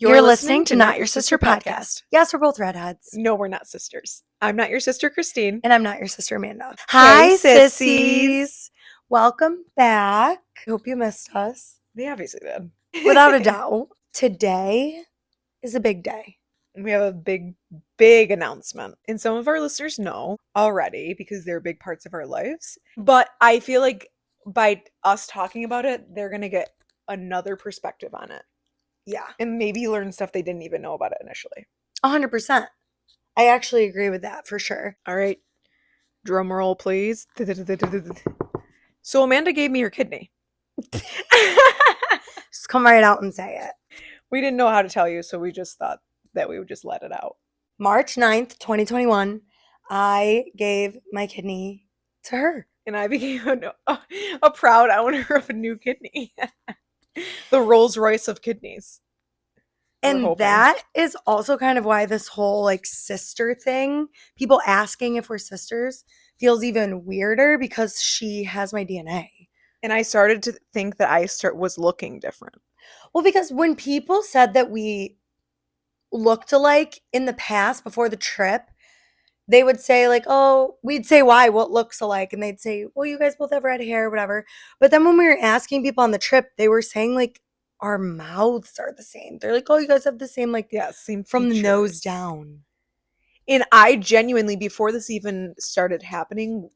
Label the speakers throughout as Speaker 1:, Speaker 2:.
Speaker 1: You're listening to Not Your Sister podcast. Yes, we're both redheads.
Speaker 2: No, we're not sisters. I'm not your sister, Christine.
Speaker 1: And I'm not your sister, Amanda. Hi, sissies. Welcome back. Hope you missed us.
Speaker 2: They obviously did.
Speaker 1: Without a doubt. Today is a big day.
Speaker 2: We have a big announcement. And some of our listeners know already because they're big parts of our lives. But I feel like by us talking about it, they're going to get another perspective on it.
Speaker 1: Yeah.
Speaker 2: And maybe learn stuff they didn't even know about it initially.
Speaker 1: 100%. I actually agree with that for sure.
Speaker 2: All right. Drum roll, please. So Amanda gave me her kidney.
Speaker 1: Just come right out and say it.
Speaker 2: We didn't know how to tell you, so we just thought that we would just let it out.
Speaker 1: March 9th, 2021, I gave my kidney to her.
Speaker 2: And I became a proud owner of a new kidney. The Rolls Royce of kidneys.
Speaker 1: And that is also kind of why this whole like sister thing, people asking if we're sisters, feels even weirder because she has my DNA.
Speaker 2: And I started to think that I was looking different.
Speaker 1: Well, because when people said that we looked alike in the past before the trip, they would say like, oh, we'd say why, what looks alike? And they'd say, well, you guys both have red hair, whatever. But then when we were asking people on the trip, they were saying like our mouths are the same. They're like, oh, you guys have the same, like,
Speaker 2: same
Speaker 1: from
Speaker 2: features.
Speaker 1: The nose down.
Speaker 2: And I genuinely, before this even started happening,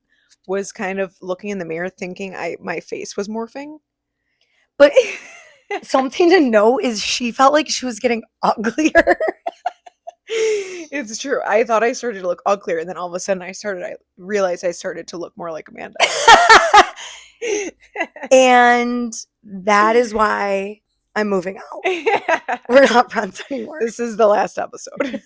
Speaker 2: was kind of looking in the mirror thinking my face was morphing.
Speaker 1: But something to note is she felt like she was getting uglier.
Speaker 2: It's true. I thought I started to look uglier, and then all of a sudden I realized I started to look more like Amanda.
Speaker 1: And that is why I'm moving out. We're not friends anymore.
Speaker 2: This is the last episode.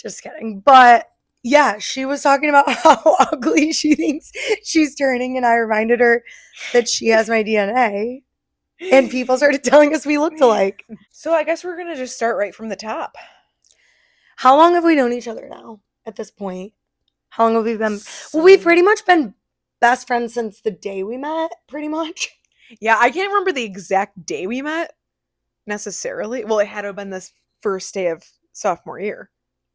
Speaker 1: Just kidding. But yeah, she was talking about how ugly she thinks she's turning, and I reminded her that she has my DNA. And people started telling us we looked alike.
Speaker 2: So I guess we're going to just start right from the top.
Speaker 1: How long have we known each other now at this point? How long have we been? Well, we've pretty much been best friends since the day we met, pretty much.
Speaker 2: Yeah, I can't remember the exact day we met necessarily. Well, it had to have been this first day of sophomore year.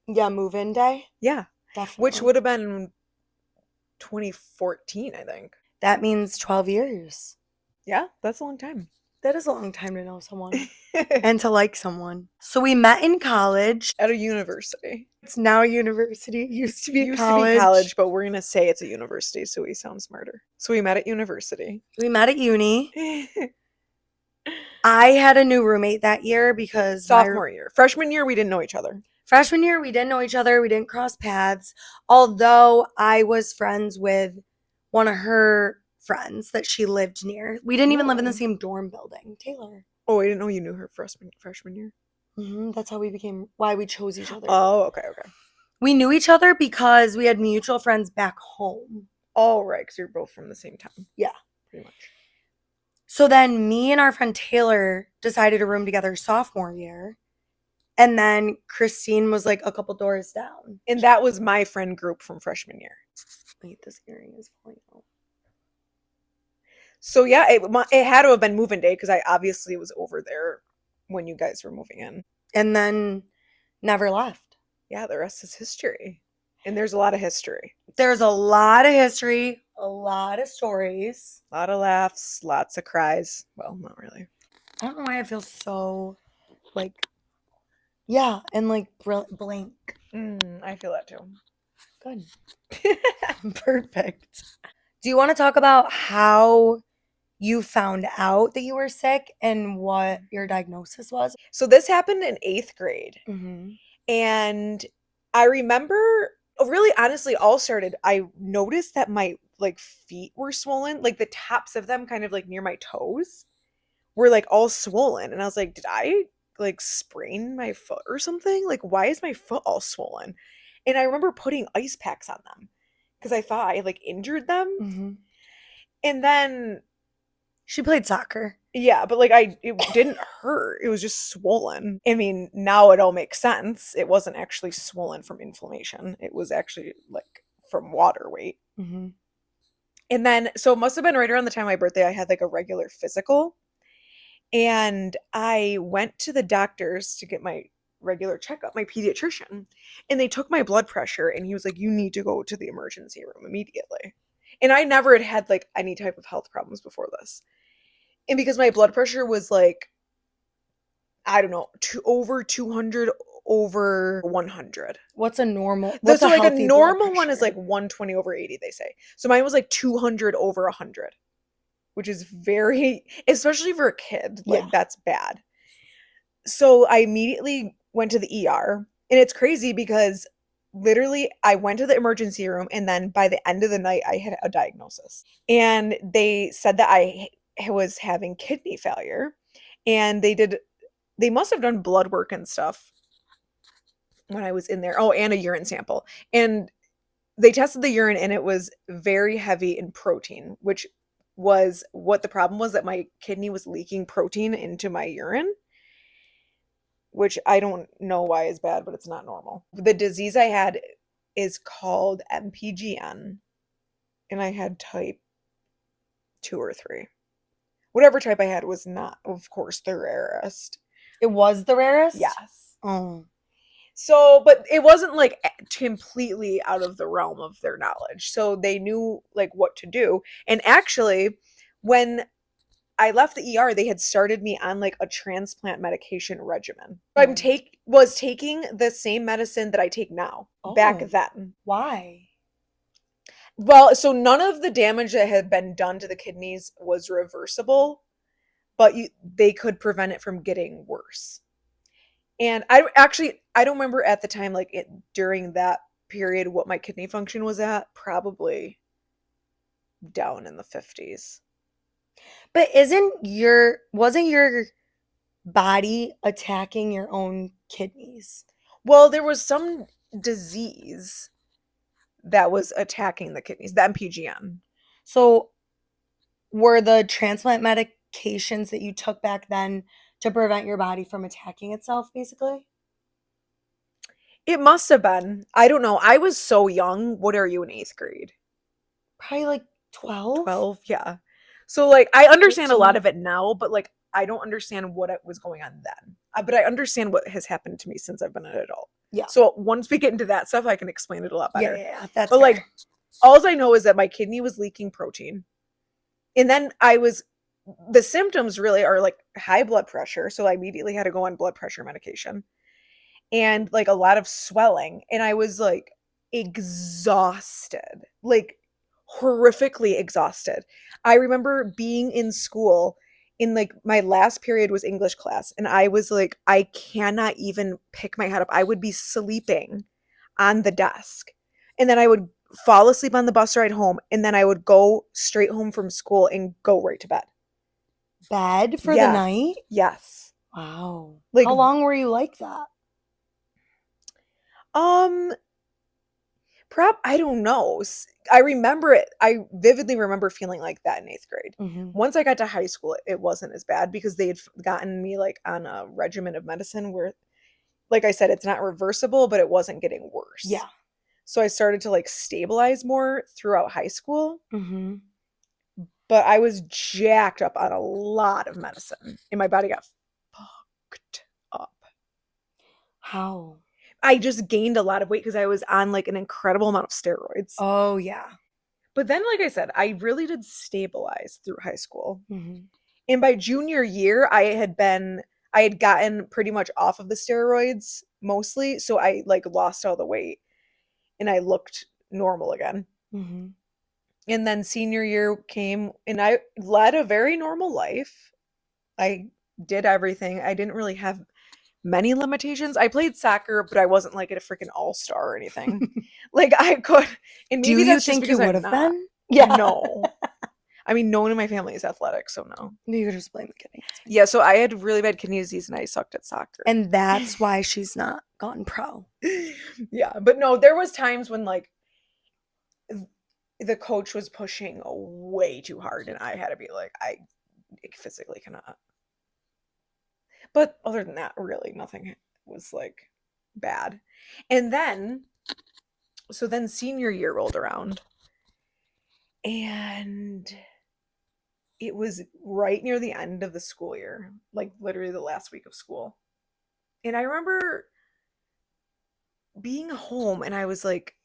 Speaker 1: Yeah, move-in day.
Speaker 2: Yeah.
Speaker 1: Definitely.
Speaker 2: Which would have been 2014, I think.
Speaker 1: That means 12 years.
Speaker 2: Yeah, that's a long time.
Speaker 1: That is a long time to know someone and to like someone. So we met in college.
Speaker 2: At a university.
Speaker 1: It's now a university. It used to be college.
Speaker 2: To be college, but we're going to say it's a university so we sound smarter. So we met at university.
Speaker 1: We met at uni. I had a new roommate that year because
Speaker 2: sophomore year. Freshman year, we didn't know each other.
Speaker 1: Freshman year, we didn't know each other. We didn't cross paths. Although I was friends with one of her friends that she lived near. We didn't even live in the same dorm building. Taylor.
Speaker 2: Oh, I didn't know you knew her freshman year.
Speaker 1: That's how why we chose each other.
Speaker 2: Oh, okay.
Speaker 1: We knew each other because we had mutual friends back home.
Speaker 2: Oh, right, because you're both from the same town.
Speaker 1: Yeah.
Speaker 2: Pretty much.
Speaker 1: So then me and our friend Taylor decided to room together sophomore year. And then Christine was like a couple doors down.
Speaker 2: And that was my friend group from freshman year.
Speaker 1: Wait, this earring is falling out.
Speaker 2: So yeah, it had to have been moving day because I obviously was over there when you guys were moving in.
Speaker 1: And then never left.
Speaker 2: Yeah, the rest is history. And there's a lot of history.
Speaker 1: There's a lot of history, a lot of stories.
Speaker 2: A lot of laughs, lots of cries. Well, not really.
Speaker 1: I don't know why I feel so like, yeah, and like blank.
Speaker 2: I feel that too.
Speaker 1: Good. Perfect. Do you want to talk about how you found out that you were sick and what your diagnosis was?
Speaker 2: So this happened in 8th grade.
Speaker 1: Mm-hmm.
Speaker 2: And I remember, really honestly, all started, I noticed that my like feet were swollen, like the tops of them kind of like near my toes were like all swollen. And I was like, did I like sprain my foot or something? Like, why is my foot all swollen? And I remember putting ice packs on them because I thought I like injured them.
Speaker 1: Mm-hmm.
Speaker 2: And then
Speaker 1: she played soccer.
Speaker 2: Yeah, but like it didn't hurt. It was just swollen. I mean, now it all makes sense. It wasn't actually swollen from inflammation. It was actually like from water weight.
Speaker 1: Mm-hmm.
Speaker 2: And then, so it must have been right around the time of my birthday, I had like a regular physical. And I went to the doctors to get my regular checkup, my pediatrician, and they took my blood pressure and he was like, "You need to go to the emergency room immediately." And I never had like any type of health problems before this. And because my blood pressure was like, I don't know, over 200 over 100.
Speaker 1: What's a normal,
Speaker 2: The,
Speaker 1: what's
Speaker 2: so
Speaker 1: a
Speaker 2: like a
Speaker 1: healthy blood
Speaker 2: normal one is
Speaker 1: pressure?
Speaker 2: like 120 over 80, they say. So mine was like 200 over 100, which is very, especially for a kid,
Speaker 1: Yeah.
Speaker 2: like that's bad. So I immediately went to the ER. And it's crazy because literally I went to the emergency room and then by the end of the night I had a diagnosis. And they said that I was having kidney failure. And they must have done blood work and stuff when I was in there. Oh, and a urine sample. And they tested the urine and it was very heavy in protein, which was what the problem was, that my kidney was leaking protein into my urine, which I don't know why is bad, but it's not normal. The disease I had is called MPGN, and I had type 2 or 3. Whatever type I had was not, of course, the rarest.
Speaker 1: It was the rarest?
Speaker 2: Yes.
Speaker 1: Oh.
Speaker 2: So, but it wasn't like completely out of the realm of their knowledge. So they knew like what to do. And actually, when I left the ER, they had started me on like a transplant medication regimen. Was taking the same medicine that I take now back
Speaker 1: Oh,
Speaker 2: then.
Speaker 1: why?
Speaker 2: Well, so none of the damage that had been done to the kidneys was reversible, but they could prevent it from getting worse. And I don't remember at the time like it during that period what my kidney function was at, probably down in the 50s.
Speaker 1: But wasn't your body attacking your own kidneys?
Speaker 2: Well, there was some disease that was attacking the kidneys, the MPGN.
Speaker 1: So were the transplant medications that you took back then to prevent your body from attacking itself, basically?
Speaker 2: It must have been. I don't know. I was so young. What are you in 8th grade?
Speaker 1: Probably like 12,
Speaker 2: 12? Yeah. So like I understand a lot
Speaker 1: 13.
Speaker 2: of it now, but like I don't understand what was going on then. But I understand what has happened to me since I've been an adult.
Speaker 1: Yeah.
Speaker 2: So once we get into that stuff, I can explain it a lot
Speaker 1: Yeah,
Speaker 2: better.
Speaker 1: yeah, yeah. That's
Speaker 2: But like
Speaker 1: fair.
Speaker 2: all I know is that my kidney was leaking protein. And then the symptoms really are like high blood pressure. So I immediately had to go on blood pressure medication and like a lot of swelling. And I was like exhausted, like horrifically exhausted. I remember being in school in like my last period was English class. And I was like, I cannot even pick my head up. I would be sleeping on the desk. And then I would fall asleep on the bus ride home. And then I would go straight home from school and go right to bed.
Speaker 1: Bed for the
Speaker 2: Yeah.
Speaker 1: night?
Speaker 2: Yes.
Speaker 1: Wow.
Speaker 2: Like,
Speaker 1: How long were you like that?
Speaker 2: um, I don't know. I remember it. I vividly remember feeling like that in 8th grade.
Speaker 1: Hmm.
Speaker 2: Once I got to high school, it wasn't as bad because they had gotten me like on a regimen of medicine where, like I said, it's not reversible, but it wasn't getting worse.
Speaker 1: Yeah.
Speaker 2: So I started to like stabilize more throughout high school,
Speaker 1: Hmm.
Speaker 2: but I was jacked up on a lot of medicine and my body got fucked up.
Speaker 1: How?
Speaker 2: I just gained a lot of weight because I was on like an incredible amount of steroids.
Speaker 1: Oh, yeah.
Speaker 2: But then, like I said, I really did stabilize through high school.
Speaker 1: Hmm.
Speaker 2: And by junior year, I had gotten pretty much off of the steroids mostly. So I like lost all the weight and I looked normal again.
Speaker 1: Hmm.
Speaker 2: And then senior year came and I led a very normal life. I did everything. I didn't really have many limitations. I played soccer, but I wasn't like a freaking all-star or anything. Like I could, and
Speaker 1: Do
Speaker 2: maybe
Speaker 1: you
Speaker 2: that's just
Speaker 1: think you
Speaker 2: because
Speaker 1: would
Speaker 2: I'm
Speaker 1: have
Speaker 2: not.
Speaker 1: been? Yeah.
Speaker 2: No. I mean, no one in my family is athletic, so no.
Speaker 1: You could just blame the kidney. It's fine.
Speaker 2: Yeah, so I had really bad kidney disease and I sucked at soccer.
Speaker 1: And that's why she's not gone pro.
Speaker 2: Yeah, but no, there was times when like the coach was pushing way too hard and I had to be like, I physically cannot. But other than that, really nothing was like bad. And then so then senior year rolled around and it was right near the end of the school year, like literally the last week of school. And I remember being home and I was like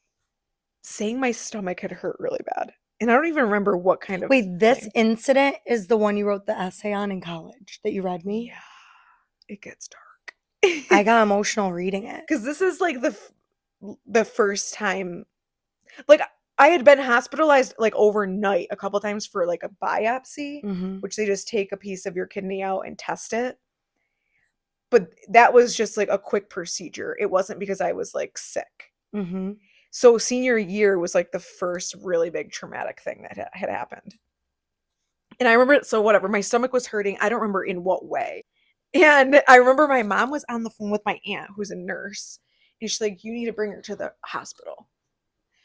Speaker 2: saying my stomach had hurt really bad. And I don't even remember what kind of
Speaker 1: Wait, this
Speaker 2: thing.
Speaker 1: incident is the one you wrote the essay on in college that you read me?
Speaker 2: Yeah, it gets dark.
Speaker 1: I got emotional reading it.
Speaker 2: Because this is like the first time, like I had been hospitalized like overnight a couple times for like a biopsy,
Speaker 1: Mhm.
Speaker 2: which they just take a piece of your kidney out and test it. But that was just like a quick procedure. It wasn't because I was like sick.
Speaker 1: Mhm.
Speaker 2: So senior year was like the first really big traumatic thing that had happened. And I remember, so whatever, my stomach was hurting. I don't remember in what way. And I remember my mom was on the phone with my aunt, who's a nurse. And she's like, you need to bring her to the hospital.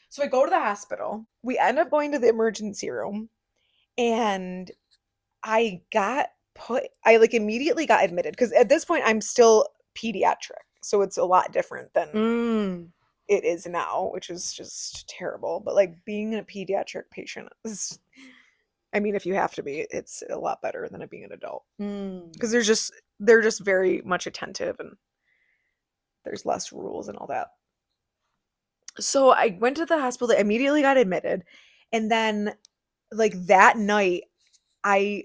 Speaker 2: So I go to the hospital. We end up going to the emergency room. And I like immediately got admitted because at this point I'm still pediatric. So it's a lot different than
Speaker 1: Mm.
Speaker 2: it is now, which is just terrible. But like being a pediatric patient is, I mean, if you have to be, it's a lot better than it being an adult
Speaker 1: Mm.
Speaker 2: because they're just very much attentive and there's less rules and all that. So I went to the hospital, I immediately got admitted, and then like that night I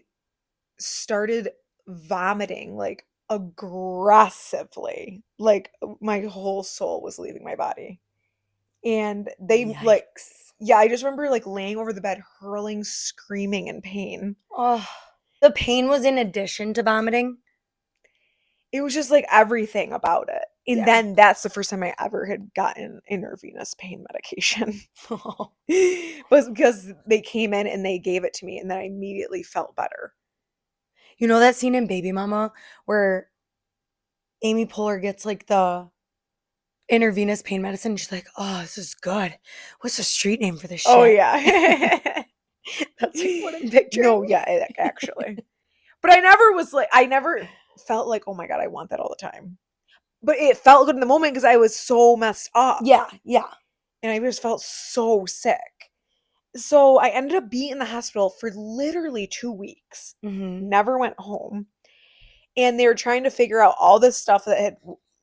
Speaker 2: started vomiting like aggressively. Like my whole soul was leaving my body. And they like,
Speaker 1: Yikes.
Speaker 2: yeah, I just remember like laying over the bed, hurling, screaming in pain.
Speaker 1: Oh, the pain was in addition to vomiting?
Speaker 2: It was just like everything about it. And
Speaker 1: Yeah.
Speaker 2: then that's the first time I ever had gotten intravenous pain medication. But because they came in and they gave it to me and then I immediately felt better.
Speaker 1: You know that scene in Baby Mama where Amy Poehler gets like the intravenous pain medicine? She's like, "Oh, this is good. What's the street name for this
Speaker 2: Oh
Speaker 1: shit?"
Speaker 2: yeah.
Speaker 1: That's like what I'm picturing.
Speaker 2: No, yeah, actually. But I never was like, I never felt like, oh my God, I want that all the time. But it felt good in the moment because I was so messed up
Speaker 1: Yeah, yeah.
Speaker 2: and I just felt so sick. So I ended up being in the hospital for literally 2 weeks,
Speaker 1: Mhm.
Speaker 2: never went home. And they were trying to figure out all this stuff that had,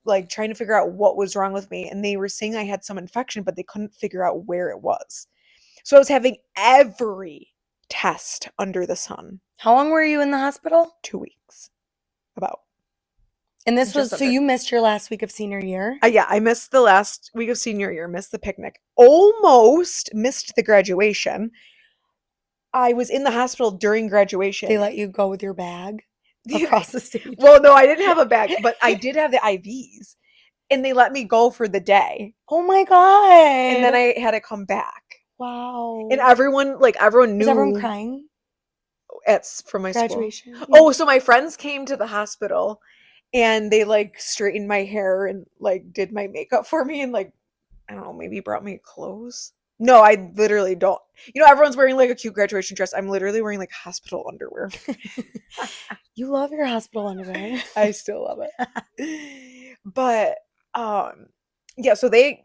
Speaker 2: like, trying to figure out what was wrong with me. And they were saying I had some infection, but they couldn't figure out where it was. So I was having every test under the sun.
Speaker 1: How long were you in the hospital?
Speaker 2: 2 weeks, about
Speaker 1: And this was
Speaker 2: just
Speaker 1: so
Speaker 2: under.
Speaker 1: you missed your last week of senior year?
Speaker 2: Yeah, I missed the last week of senior year, missed the picnic, almost missed the graduation. I was in the hospital during
Speaker 1: They
Speaker 2: graduation.
Speaker 1: let you go with your bag across the stage?
Speaker 2: Well, no, I didn't have a bag, but I did have the IVs, and they let me go for the day,
Speaker 1: Oh my
Speaker 2: and then
Speaker 1: god.
Speaker 2: I had to come back. And
Speaker 1: Wow.
Speaker 2: everyone
Speaker 1: Was everyone
Speaker 2: knew
Speaker 1: crying?
Speaker 2: from my school.
Speaker 1: Graduation? Yeah.
Speaker 2: Oh, so my friends came to the hospital, and they like straightened my hair and like did my makeup for me, and like I don't know, maybe brought me clothes. No, I literally don't. You know, everyone's wearing like a cute graduation dress. I'm literally wearing like hospital underwear.
Speaker 1: You love your hospital underwear.
Speaker 2: I still love it. But um yeah, so they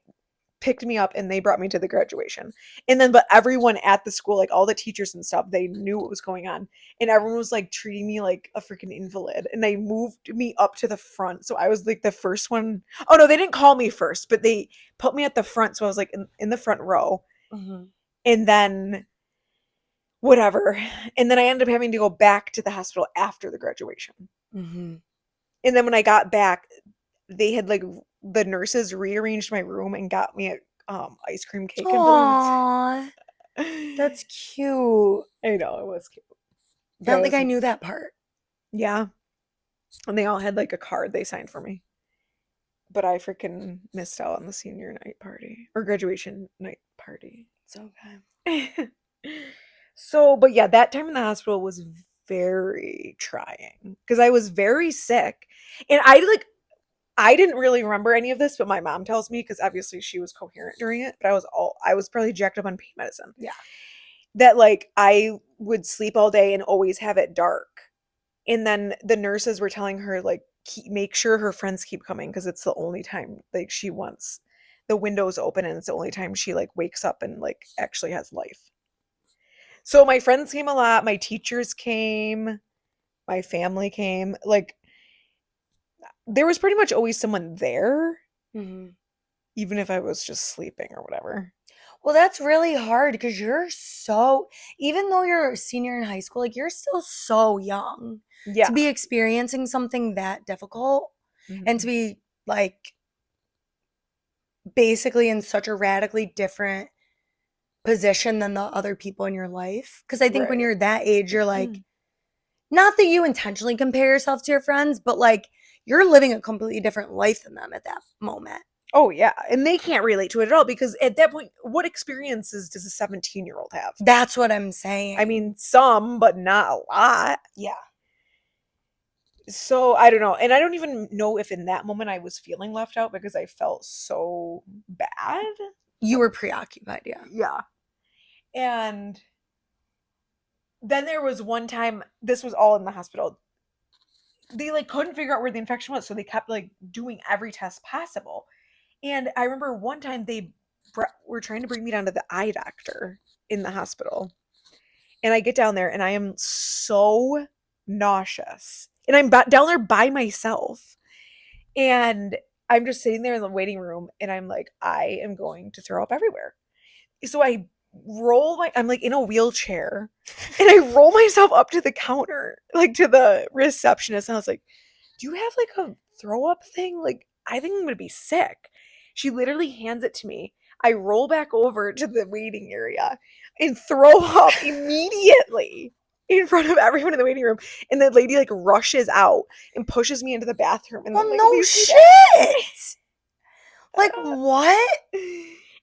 Speaker 2: picked me up and they brought me to the graduation. And then but everyone at the school, like all the teachers and stuff, they knew what was going on. And everyone was like treating me like a freaking invalid. And they moved me up to the front. So I was like the first one. Oh no, they didn't call me first, but they put me at the front. So I was like in the front row.
Speaker 1: Mhm.
Speaker 2: And then whatever. And then I ended up having to go back to the hospital after the graduation.
Speaker 1: Mhm.
Speaker 2: And then when I got back, they had like the nurses rearranged my room and got me a ice cream cake and balloons.
Speaker 1: Aw, that's cute.
Speaker 2: I know it was cute.
Speaker 1: I don't
Speaker 2: That
Speaker 1: think
Speaker 2: was
Speaker 1: I knew that part.
Speaker 2: yeah. And they all had like a card they signed for me. But I freaking missed out on the senior night party or graduation night party.
Speaker 1: It's okay.
Speaker 2: So, but yeah, that time in the hospital was very trying because I was very sick. And I didn't really remember any of this, but my mom tells me because obviously she was coherent during it, but I was probably jacked up on pain medicine.
Speaker 1: Yeah.
Speaker 2: That like I would sleep all day and always have it dark. And then the nurses were telling her like make sure her friends keep coming because it's the only time like she wants the windows open and it's the only time she like wakes up and like actually has life. So my friends came a lot, my teachers came, my family came. Like there was pretty much always someone there,
Speaker 1: Mhm.
Speaker 2: even if I was just sleeping or whatever.
Speaker 1: Well, that's really hard because you're so, even though you're a senior in high school, like you're still so young to
Speaker 2: Yeah.
Speaker 1: be experiencing something that difficult and to
Speaker 2: Mhm.
Speaker 1: be like basically in such a radically different position than the other people in your life. Because I think when
Speaker 2: Right.
Speaker 1: you're that age, you're like, not that you intentionally compare yourself to your friends, but like you're living a completely different life than them at that moment.
Speaker 2: Oh yeah, and they can't relate to it at all because at that point, what experiences does a 17-year-old have?
Speaker 1: That's what I'm
Speaker 2: I
Speaker 1: saying.
Speaker 2: mean, some, but not a lot.
Speaker 1: Yeah.
Speaker 2: So I don't know. And I don't even know if in that moment I was feeling left out because I felt so bad.
Speaker 1: You were preoccupied. Yeah.
Speaker 2: Yeah. And then there was one time, this was all in the hospital. They like couldn't figure out where the infection was, so they kept like doing every test possible. And I remember one time they were trying to bring me down to the eye doctor in the hospital. And I get down there and I am so nauseous. And I'm down there by myself. And I'm just sitting there in the waiting room and I'm like, I am going to throw up everywhere. So I'm like in a wheelchair and I roll myself up to the counter, like to the receptionist. And I was like, do you have like a throw up thing? Like, I think I'm going to be sick. She literally hands it to me. I roll back over to the waiting area and throw up immediately in front of everyone in the waiting room. And the lady like rushes out and pushes me into the bathroom and then
Speaker 1: Well,
Speaker 2: like
Speaker 1: no
Speaker 2: leaves me
Speaker 1: shit. Like what?
Speaker 2: there.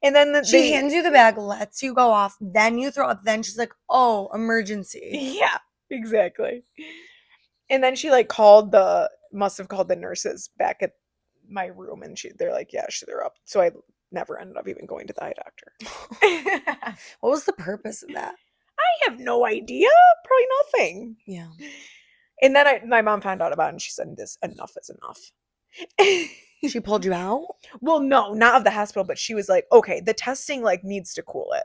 Speaker 2: And then
Speaker 1: She
Speaker 2: they,
Speaker 1: hands you the bag, lets you go off, then you throw up, then she's like, "Oh, emergency."
Speaker 2: yeah, exactly. And then she like called the must have called the nurses back at my room and they're like, yeah, she threw up. So I never ended up even going to the eye doctor. I
Speaker 1: What was the purpose of that?
Speaker 2: have no idea. Probably nothing.
Speaker 1: Yeah.
Speaker 2: And then my mom found out about it and she said, this enough is enough.
Speaker 1: She pulled you out?
Speaker 2: Well, no, not of the hospital, but she was like, okay, the testing like needs to cool it.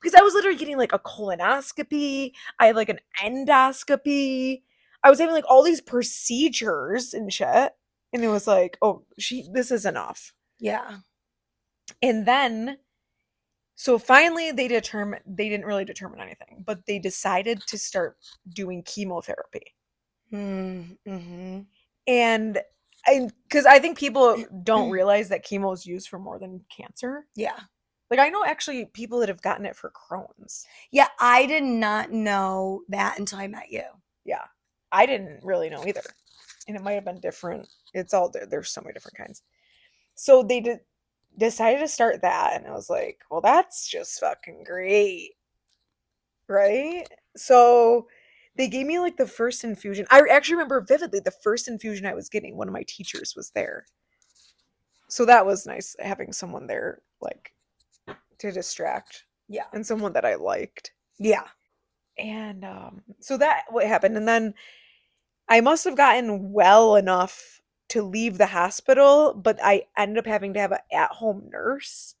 Speaker 2: Because I was literally getting like a colonoscopy, I had like an endoscopy. I was having like all these procedures and shit. And it was like, oh, this is enough.
Speaker 1: Yeah.
Speaker 2: And then so finally they didn't really determine anything, but they decided to start doing chemotherapy.
Speaker 1: Mm-hmm.
Speaker 2: And because I think people don't realize that chemo is used for more than cancer.
Speaker 1: Yeah.
Speaker 2: Like I know actually people that have gotten it for Crohn's.
Speaker 1: Yeah, I did not know that until I met you.
Speaker 2: Yeah. I didn't really know either. And it might have been different. It's all there. There's so many different kinds. So they decided to start that. And I was like, well, that's just fucking great. Right? So they gave me like the first infusion. I actually remember vividly the first infusion I was getting. One of my teachers was there. So that was nice having someone there, like to distract
Speaker 1: Yeah.
Speaker 2: and someone that I liked.
Speaker 1: Yeah.
Speaker 2: And so that what happened. And then I must have gotten well enough to leave the hospital, but I ended up having to have an at-home nurse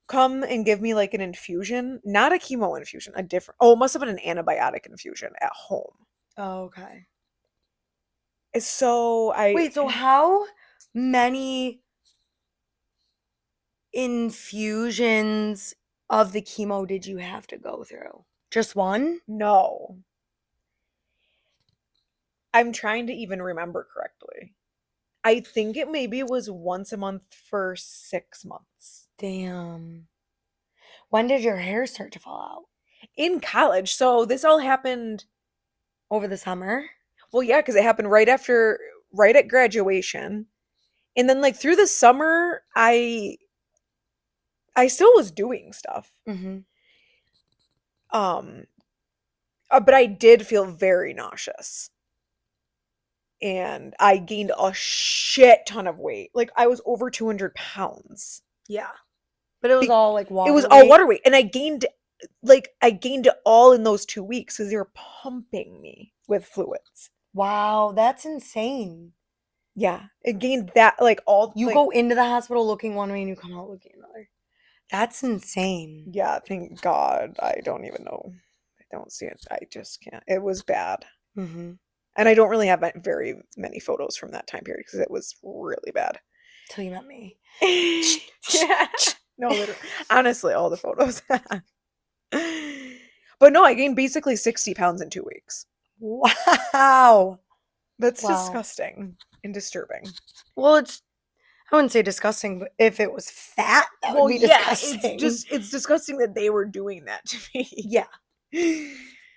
Speaker 2: come and give me like an infusion, not a chemo infusion, a different. Oh, it must have been an antibiotic infusion at home.
Speaker 1: Oh, okay.
Speaker 2: So I
Speaker 1: Wait, so how many infusions of the chemo did you have to go through? Just one?
Speaker 2: no. I'm trying to even remember correctly. I think it was once a month for 6 months.
Speaker 1: Damn. When did your hair start to fall out?
Speaker 2: In college. So this all happened,
Speaker 1: Over the summer?
Speaker 2: well, yeah, because it happened right at graduation. And then like through the summer, I still was doing stuff.
Speaker 1: Mm-hmm.
Speaker 2: Um but I did feel very nauseous. And I gained a shit ton of weight. Like I was over 200 pounds.
Speaker 1: Yeah. But it was all like
Speaker 2: It was
Speaker 1: water
Speaker 2: all
Speaker 1: weight.
Speaker 2: water weight. And I gained it all in those 2 weeks because they were pumping me with fluids.
Speaker 1: Wow, that's insane.
Speaker 2: Yeah. It gained that like all
Speaker 1: You
Speaker 2: like
Speaker 1: go into the hospital looking one way and you come out looking another. That's insane.
Speaker 2: Yeah, thank God. I don't even know. I don't see it. I just can't. It was bad.
Speaker 1: Mm-hmm.
Speaker 2: And I don't really have very many photos from that time period because it was really bad.
Speaker 1: Till you met me.
Speaker 2: Yeah. No, literally. Honestly, all the photos. But no, I gained basically 60 pounds in 2 weeks.
Speaker 1: Wow.
Speaker 2: That's
Speaker 1: Wow.
Speaker 2: disgusting and disturbing.
Speaker 1: Well, I wouldn't say disgusting, but if it was fat, that would
Speaker 2: Well,
Speaker 1: be
Speaker 2: yeah, it's
Speaker 1: disgusting.
Speaker 2: just, it's disgusting that they were doing that to me.
Speaker 1: Yeah.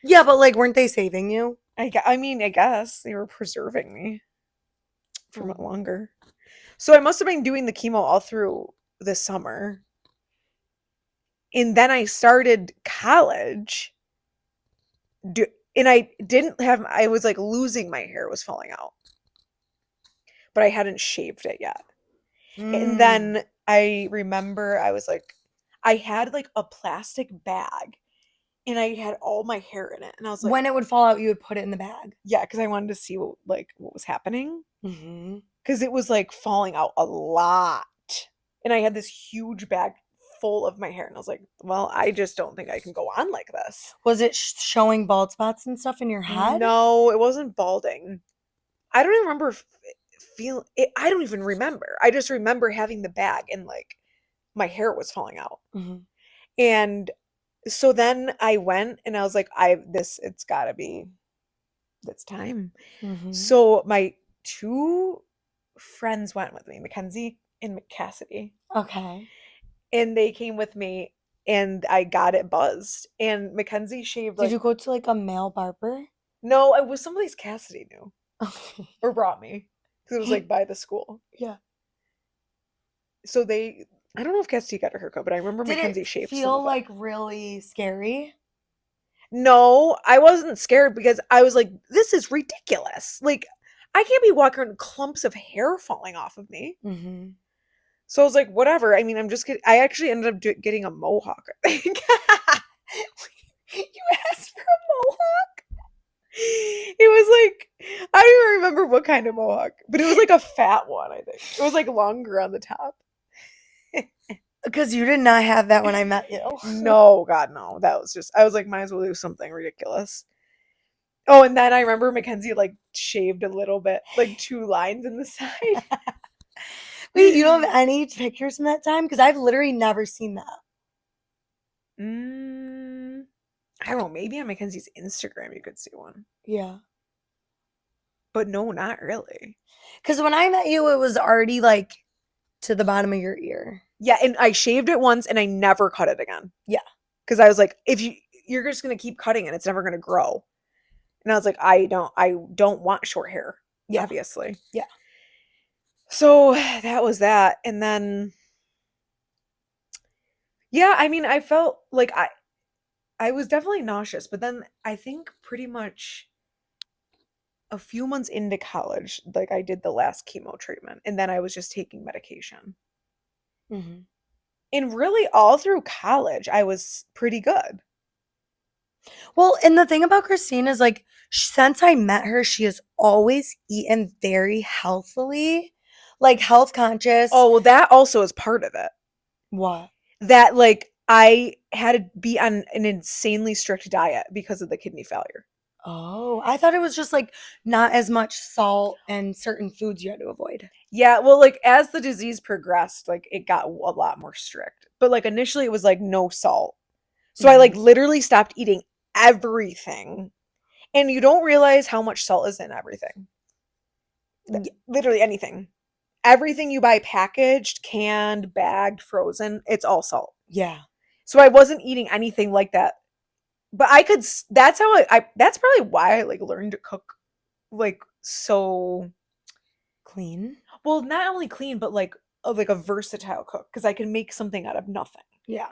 Speaker 1: Yeah, but like, weren't they saving you?
Speaker 2: I mean, I guess they were preserving me for much
Speaker 1: Mhm.
Speaker 2: longer. So I must have been doing the chemo all through the summer. And then I started college. Do, and I didn't have, I was like losing my hair, was falling out, but I hadn't shaved it yet. And
Speaker 1: Mm.
Speaker 2: then I remember I was like, I had like a plastic bag and I had all my hair in it. And I was like,
Speaker 1: When it would fall out, you would put it in the bag.
Speaker 2: yeah, because I wanted to see what was happening.
Speaker 1: Mm-hmm.
Speaker 2: Because it was like falling out a lot. And I had this huge bag full of my hair. And I was like, well, I just don't think I can go on like this.
Speaker 1: Was it showing bald spots and stuff in your head?
Speaker 2: No, it wasn't balding. I don't even remember feel it. I don't even remember. I just remember having the bag and like my hair was falling out.
Speaker 1: Mm-hmm.
Speaker 2: And so then I went and I was like, it's gotta be, it's time.
Speaker 1: Mm-hmm.
Speaker 2: So my two friends went with me, Mackenzie and Cassidy,
Speaker 1: Okay.
Speaker 2: and they came with me and I got it buzzed. And Mackenzie shaved
Speaker 1: Did
Speaker 2: like,
Speaker 1: you go to like a male barber?
Speaker 2: no, it was someplace Cassidy knew
Speaker 1: Okay.
Speaker 2: or brought me because it was like by the school.
Speaker 1: Yeah.
Speaker 2: So I don't know if Cassidy got a haircut, but I remember
Speaker 1: Did it
Speaker 2: Mackenzie shaved some
Speaker 1: feel
Speaker 2: of it.
Speaker 1: like really scary?
Speaker 2: No, I wasn't scared because I was like, this is ridiculous. Like, I can't be walking around with clumps of hair falling off of me.
Speaker 1: Mm-hmm.
Speaker 2: So I was like, whatever. I mean, I'm just kidding. I actually ended up getting a mohawk, I think.
Speaker 1: You asked for a mohawk?
Speaker 2: It was like, I don't even remember what kind of mohawk, but it was like a fat one, I think. It was like longer on the top.
Speaker 1: Because you did not have that when I met you.
Speaker 2: No, God, no. That was just, I was like, might as well do something ridiculous. Oh, and then I remember Mackenzie like shaved a little bit, like 2 lines in the side.
Speaker 1: Wait, you don't have any pictures from that time? Because I've literally never seen that.
Speaker 2: Mm, I don't know. Maybe on Mackenzie's Instagram you could see one,
Speaker 1: Yeah.
Speaker 2: but no, not really.
Speaker 1: Because when I met you, it was already like to the bottom of your ear.
Speaker 2: Yeah, and I shaved it once and I never cut it again
Speaker 1: Yeah.
Speaker 2: because I was like, if you're just gonna keep cutting it, it's never gonna grow. And I was like, I don't want short hair,
Speaker 1: Yeah.
Speaker 2: obviously.
Speaker 1: Yeah.
Speaker 2: So that was that, and then yeah, I mean, I felt like I was definitely nauseous, but then I think pretty much a few months into college, like I did the last chemo treatment, and then I was just taking medication.
Speaker 1: Mm-hmm.
Speaker 2: And really, all through college, I was pretty good.
Speaker 1: Well, and the thing about Christine is like, since I met her, she has always eaten very healthily, like health conscious.
Speaker 2: Oh, well, that also is part of it.
Speaker 1: What?
Speaker 2: That, like, I had to be on an insanely strict diet because of the kidney failure.
Speaker 1: Oh, I thought it was just like not as much salt and certain foods you had to avoid.
Speaker 2: Yeah, well, like, as the disease progressed, like, it got a lot more strict. But, like, initially, it was like no salt. So I, like,
Speaker 1: Mhm.
Speaker 2: literally stopped eating everything. And you don't realize how much salt is in everything. Literally anything. Everything you buy packaged, canned, bagged, frozen, it's all salt.
Speaker 1: Yeah.
Speaker 2: So I wasn't eating anything like that. But I could that's how that's probably why I like learned to cook like so
Speaker 1: Clean.
Speaker 2: well, not only clean but like a versatile cook because I can make something out of nothing.
Speaker 1: Yeah.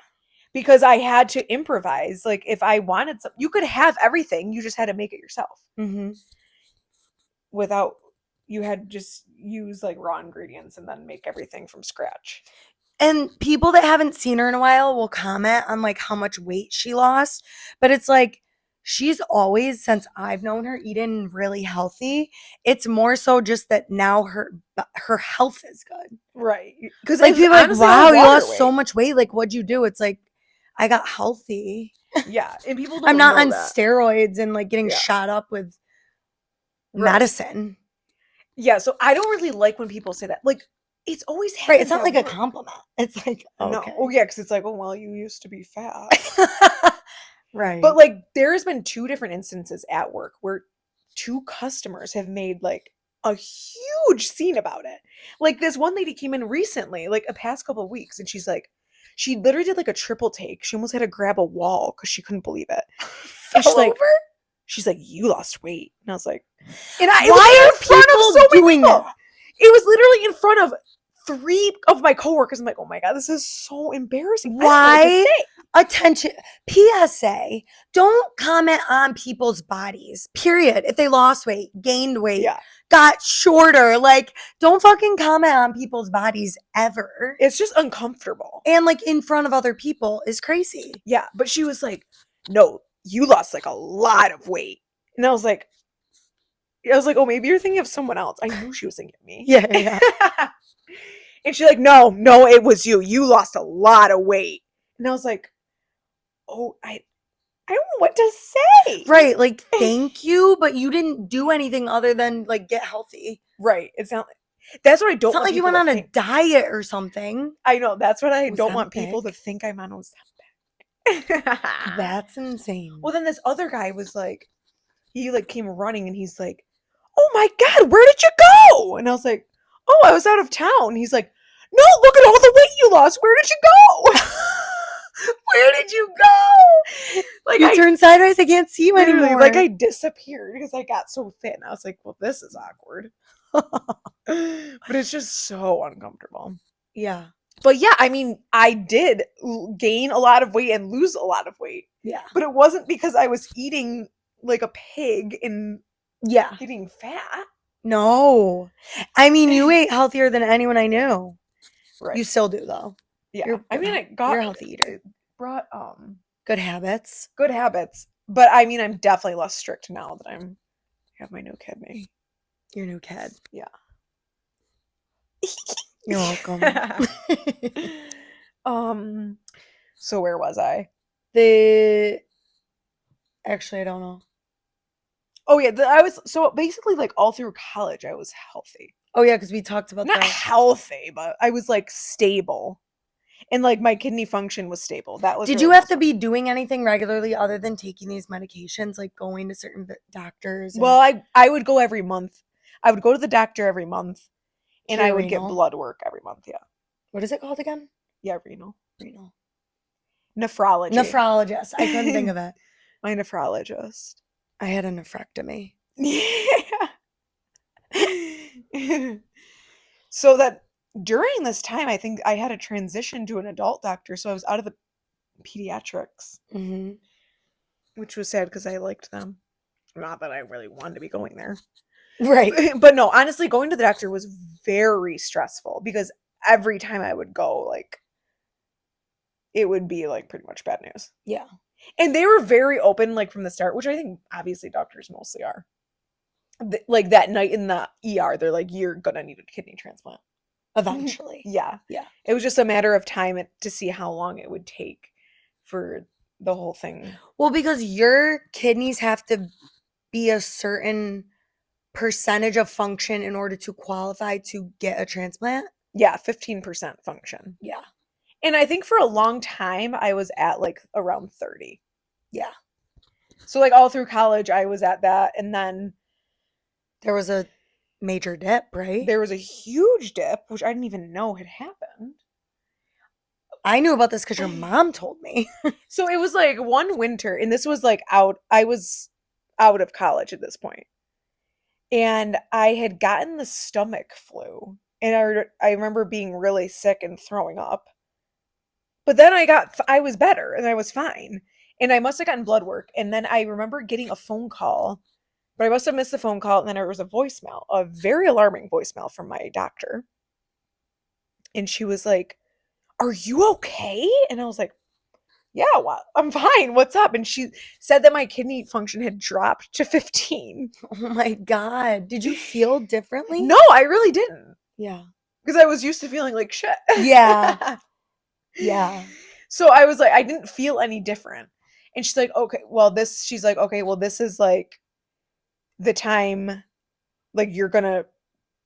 Speaker 2: Because I had to improvise. Like if I wanted some, you could have everything, you just had to make it yourself
Speaker 1: Mm-hmm.
Speaker 2: without you had just use like raw ingredients and then make everything from scratch.
Speaker 1: And people that haven't seen her in a while will comment on like how much weight she lost, but it's like she's always, since I've known her, eaten really healthy. It's more so just that now her health is good.
Speaker 2: Right. Because it
Speaker 1: Like
Speaker 2: was
Speaker 1: people are like,
Speaker 2: honestly all
Speaker 1: wow, you
Speaker 2: water
Speaker 1: lost so
Speaker 2: weight.
Speaker 1: much weight. Like, what'd you do? It's like, I got healthy.
Speaker 2: Yeah. And people
Speaker 1: I'm
Speaker 2: don't
Speaker 1: not
Speaker 2: know
Speaker 1: on
Speaker 2: that.
Speaker 1: steroids and like getting
Speaker 2: Yeah.
Speaker 1: shot up with
Speaker 2: Right.
Speaker 1: medicine.
Speaker 2: Yeah. So I don't really like when people say that. Like, it's always
Speaker 1: Right. It's
Speaker 2: happens
Speaker 1: not
Speaker 2: at
Speaker 1: like a
Speaker 2: work.
Speaker 1: compliment. It's like,
Speaker 2: No. Oh,
Speaker 1: okay.
Speaker 2: yeah. Because it's like, oh, well, you used to be fat. But
Speaker 1: Right.
Speaker 2: like, there's been two different instances at work where two customers have made like a huge scene about it. Like, this one lady came in recently, like a past couple of weeks, and she's like, she literally did like a triple take. She almost had to grab a wall because she couldn't believe it. And
Speaker 1: Fell over?
Speaker 2: she's like, you lost weight. And I was like, it was
Speaker 1: Why
Speaker 2: like
Speaker 1: are
Speaker 2: in front of so
Speaker 1: people
Speaker 2: many
Speaker 1: doing
Speaker 2: people.
Speaker 1: that?
Speaker 2: It was literally in front of three of my coworkers. I'm like, oh my God, this is so embarrassing. I don't know what to
Speaker 1: Why?
Speaker 2: say.
Speaker 1: Attention. PSA. Don't comment on people's bodies. Period. If they lost weight, gained weight,
Speaker 2: Yeah.
Speaker 1: got shorter, like don't fucking comment on people's bodies ever.
Speaker 2: It's just uncomfortable.
Speaker 1: And like in front of other people is crazy.
Speaker 2: Yeah. But she was like, no, you lost like a lot of weight. And oh, maybe you're thinking of someone else. I knew she was thinking of me.
Speaker 1: Yeah.
Speaker 2: And she's like, no, it was you. You lost a lot of weight. And I was like, oh, I don't know what to say.
Speaker 1: Right. Like, thank you, but you didn't do anything other than like get healthy.
Speaker 2: Right. It's not that's what I
Speaker 1: It's
Speaker 2: don't
Speaker 1: not
Speaker 2: want
Speaker 1: like you
Speaker 2: people
Speaker 1: went
Speaker 2: to
Speaker 1: on a
Speaker 2: think.
Speaker 1: diet or something.
Speaker 2: I know. That's what I don't want people
Speaker 1: Ozempic.
Speaker 2: to think I'm on Ozempic.
Speaker 1: That's insane.
Speaker 2: Well, then this other guy was like, he like came running and he's like, oh my God, where did you go? And I was like, oh, I was out of town. He's like, no, look at all the weight you lost. Where did you go? Where did you go? Like
Speaker 1: You turn sideways, I can't see you
Speaker 2: literally,
Speaker 1: anymore.
Speaker 2: like I disappeared because I got so fit. And I was like, well, this is awkward. But it's just so uncomfortable.
Speaker 1: Yeah.
Speaker 2: But yeah, I mean, I did gain a lot of weight and lose a lot of weight.
Speaker 1: Yeah.
Speaker 2: But it wasn't because I was eating like a pig and
Speaker 1: Yeah.
Speaker 2: getting fat.
Speaker 1: No. I mean, you ate healthier than anyone I knew.
Speaker 2: Right.
Speaker 1: You still do though.
Speaker 2: Yeah.
Speaker 1: You're you're a healthy eater.
Speaker 2: It brought
Speaker 1: Good habits.
Speaker 2: good habits. But I mean, I'm definitely less strict now that I have my new kidney.
Speaker 1: Your new kid.
Speaker 2: Yeah.
Speaker 1: You're welcome.
Speaker 2: So where was I?
Speaker 1: Actually, I don't know.
Speaker 2: Oh yeah, I was so basically like all through college I was healthy.
Speaker 1: Oh yeah, because we talked about
Speaker 2: Not
Speaker 1: that.
Speaker 2: healthy, but I was like stable. And like my kidney function was stable. That was
Speaker 1: Did
Speaker 2: really
Speaker 1: you have to
Speaker 2: awesome.
Speaker 1: be doing anything regularly other than taking these medications, like going to certain doctors?
Speaker 2: Well, I would go every month. I would go to the doctor every month and
Speaker 1: For
Speaker 2: I
Speaker 1: your
Speaker 2: would get
Speaker 1: renal?
Speaker 2: blood work every month. Yeah.
Speaker 1: What is it called again?
Speaker 2: Yeah, renal.
Speaker 1: Renal.
Speaker 2: Nephrology.
Speaker 1: Nephrologist. I couldn't think of it.
Speaker 2: My nephrologist.
Speaker 1: I had a nephrectomy.
Speaker 2: Yeah. So that during this time, I think I had a transition to an adult doctor. So I was out of the pediatrics,
Speaker 1: Mm-hmm.
Speaker 2: which was sad because I liked them. Not that I really wanted to be going there.
Speaker 1: Right.
Speaker 2: But no, honestly, going to the doctor was very stressful because every time I would go, like, it would be like pretty much bad news.
Speaker 1: Yeah.
Speaker 2: And they were very open, like from the start, which I think obviously doctors mostly are. Like that night in the ER, they're like, you're gonna need a kidney transplant.
Speaker 1: Eventually.
Speaker 2: Yeah.
Speaker 1: Yeah.
Speaker 2: It was just a matter of time to see how long it would take for the whole thing.
Speaker 1: Well, because your kidneys have to be a certain percentage of function in order to qualify to get a transplant.
Speaker 2: Yeah, 15% function.
Speaker 1: Yeah.
Speaker 2: And I think for a long time, I was at like around 30.
Speaker 1: Yeah.
Speaker 2: So like all through college, I was at that. And then
Speaker 1: there was a major dip, right?
Speaker 2: There was a huge dip, which I didn't even know had happened.
Speaker 1: I knew about this because your mom told me.
Speaker 2: So it was like one winter, and this was like I was out of college at this point. And I had gotten the stomach flu. And I remember being really sick and throwing up. But then I was better and I was fine. And I must have gotten blood work. And then I remember getting a phone call, but I must have missed the phone call. And then there was a voicemail, a very alarming voicemail from my doctor. And she was like, are you okay? And I was like, Yeah, well, I'm fine. What's up? And she said that my kidney function had dropped to 15.
Speaker 1: Oh my God. Did you feel differently?
Speaker 2: No, I really didn't.
Speaker 1: Yeah.
Speaker 2: Because I was used to feeling like shit.
Speaker 1: Yeah. Yeah.
Speaker 2: So I was like, I didn't feel any different. And she's like, okay, well, she's like, okay, well, this is like the time, like, you're gonna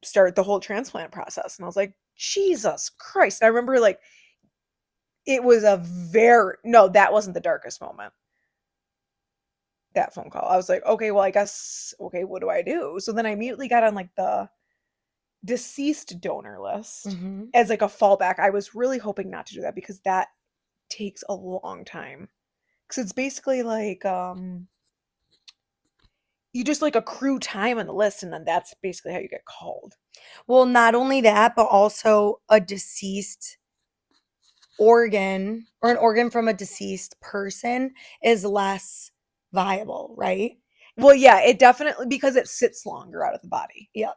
Speaker 2: start the whole transplant process. And I was like, Jesus Christ. And I remember, like, it was no, that wasn't the darkest moment, that phone call. I was like, okay, well, I guess, okay, what do I do? So then I immediately got on like the deceased donor list
Speaker 1: Hmm.
Speaker 2: as like a fallback. I was really hoping not to do that because that takes a long time. Because it's basically like you just like accrue time on the list and then that's basically how you get called.
Speaker 1: Well, not only that, but also a deceased organ or an organ from a deceased person is less viable, right?
Speaker 2: Well, yeah, it definitely, because it sits longer out of the body.
Speaker 1: Yep.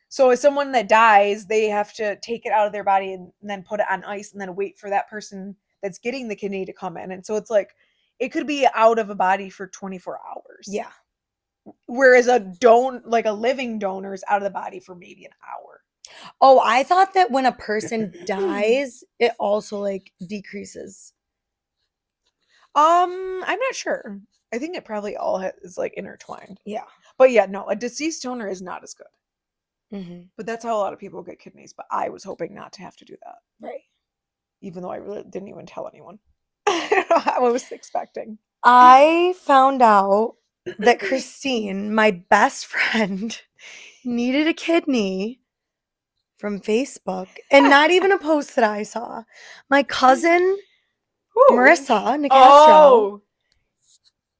Speaker 2: So as someone that dies, they have to take it out of their body and then put it on ice and then wait for that person that's getting the kidney to come in. And so it's like it could be out of a body for 24 hours.
Speaker 1: Yeah.
Speaker 2: Whereas like a living donor is out of the body for maybe an hour.
Speaker 1: Oh, I thought that when a person dies, it also like decreases.
Speaker 2: I'm not sure. I think it probably all is like intertwined.
Speaker 1: Yeah.
Speaker 2: But yeah, no, a deceased donor is not as good.
Speaker 1: Hmm.
Speaker 2: But that's how a lot of people get kidneys. But I was hoping not to have to do that,
Speaker 1: Right.
Speaker 2: even though I really didn't even tell anyone. I don't know how I was expecting.
Speaker 1: I found out that Christine, my best friend, needed a kidney from Facebook and not even a post that I saw. My cousin,
Speaker 2: Who?
Speaker 1: Marissa Nicastro,
Speaker 2: Oh.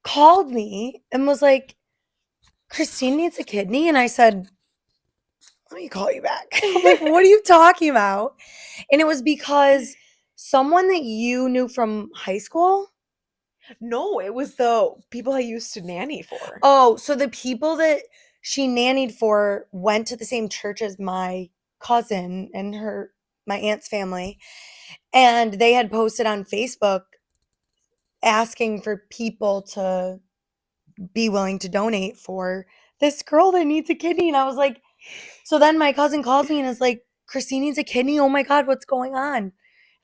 Speaker 1: called me and was like, Christine needs a kidney. And I said, let me call you back. I'm like, what are you talking about? And it was because someone that you knew from high school.
Speaker 2: No, it was the people I used to nanny for.
Speaker 1: Oh, so the people that she nannied for went to the same church as my cousin and my aunt's family. And they had posted on Facebook asking for people to be willing to donate for this girl that needs a kidney. And I was like, so then my cousin calls me and is like, Christine needs a kidney. Oh my God, what's going on? And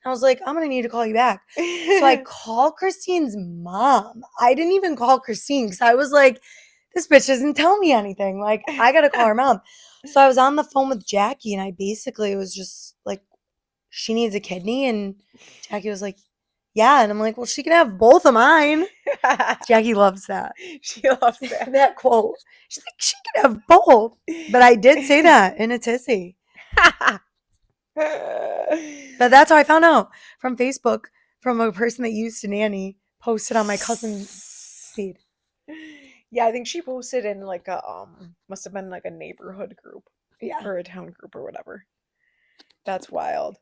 Speaker 1: I was like, I'm going to need to call you back. So I call Christine's mom. I didn't even call Christine because I was like, this bitch doesn't tell me anything. Like, I got to call her mom. So I was on the phone with Jackie and I basically was just like, she needs a kidney. And Jackie was like, yeah. And I'm like, well, she can have both of mine. Jackie loves that.
Speaker 2: She loves that.
Speaker 1: That quote. She's like, she can have both. But I did say that in a tissy. But that's how I found out from Facebook from a person that used to nanny posted on my cousin's feed.
Speaker 2: Yeah, I think she posted in like a must have been like a neighborhood group
Speaker 1: Yeah.
Speaker 2: or a town group or whatever. That's wild.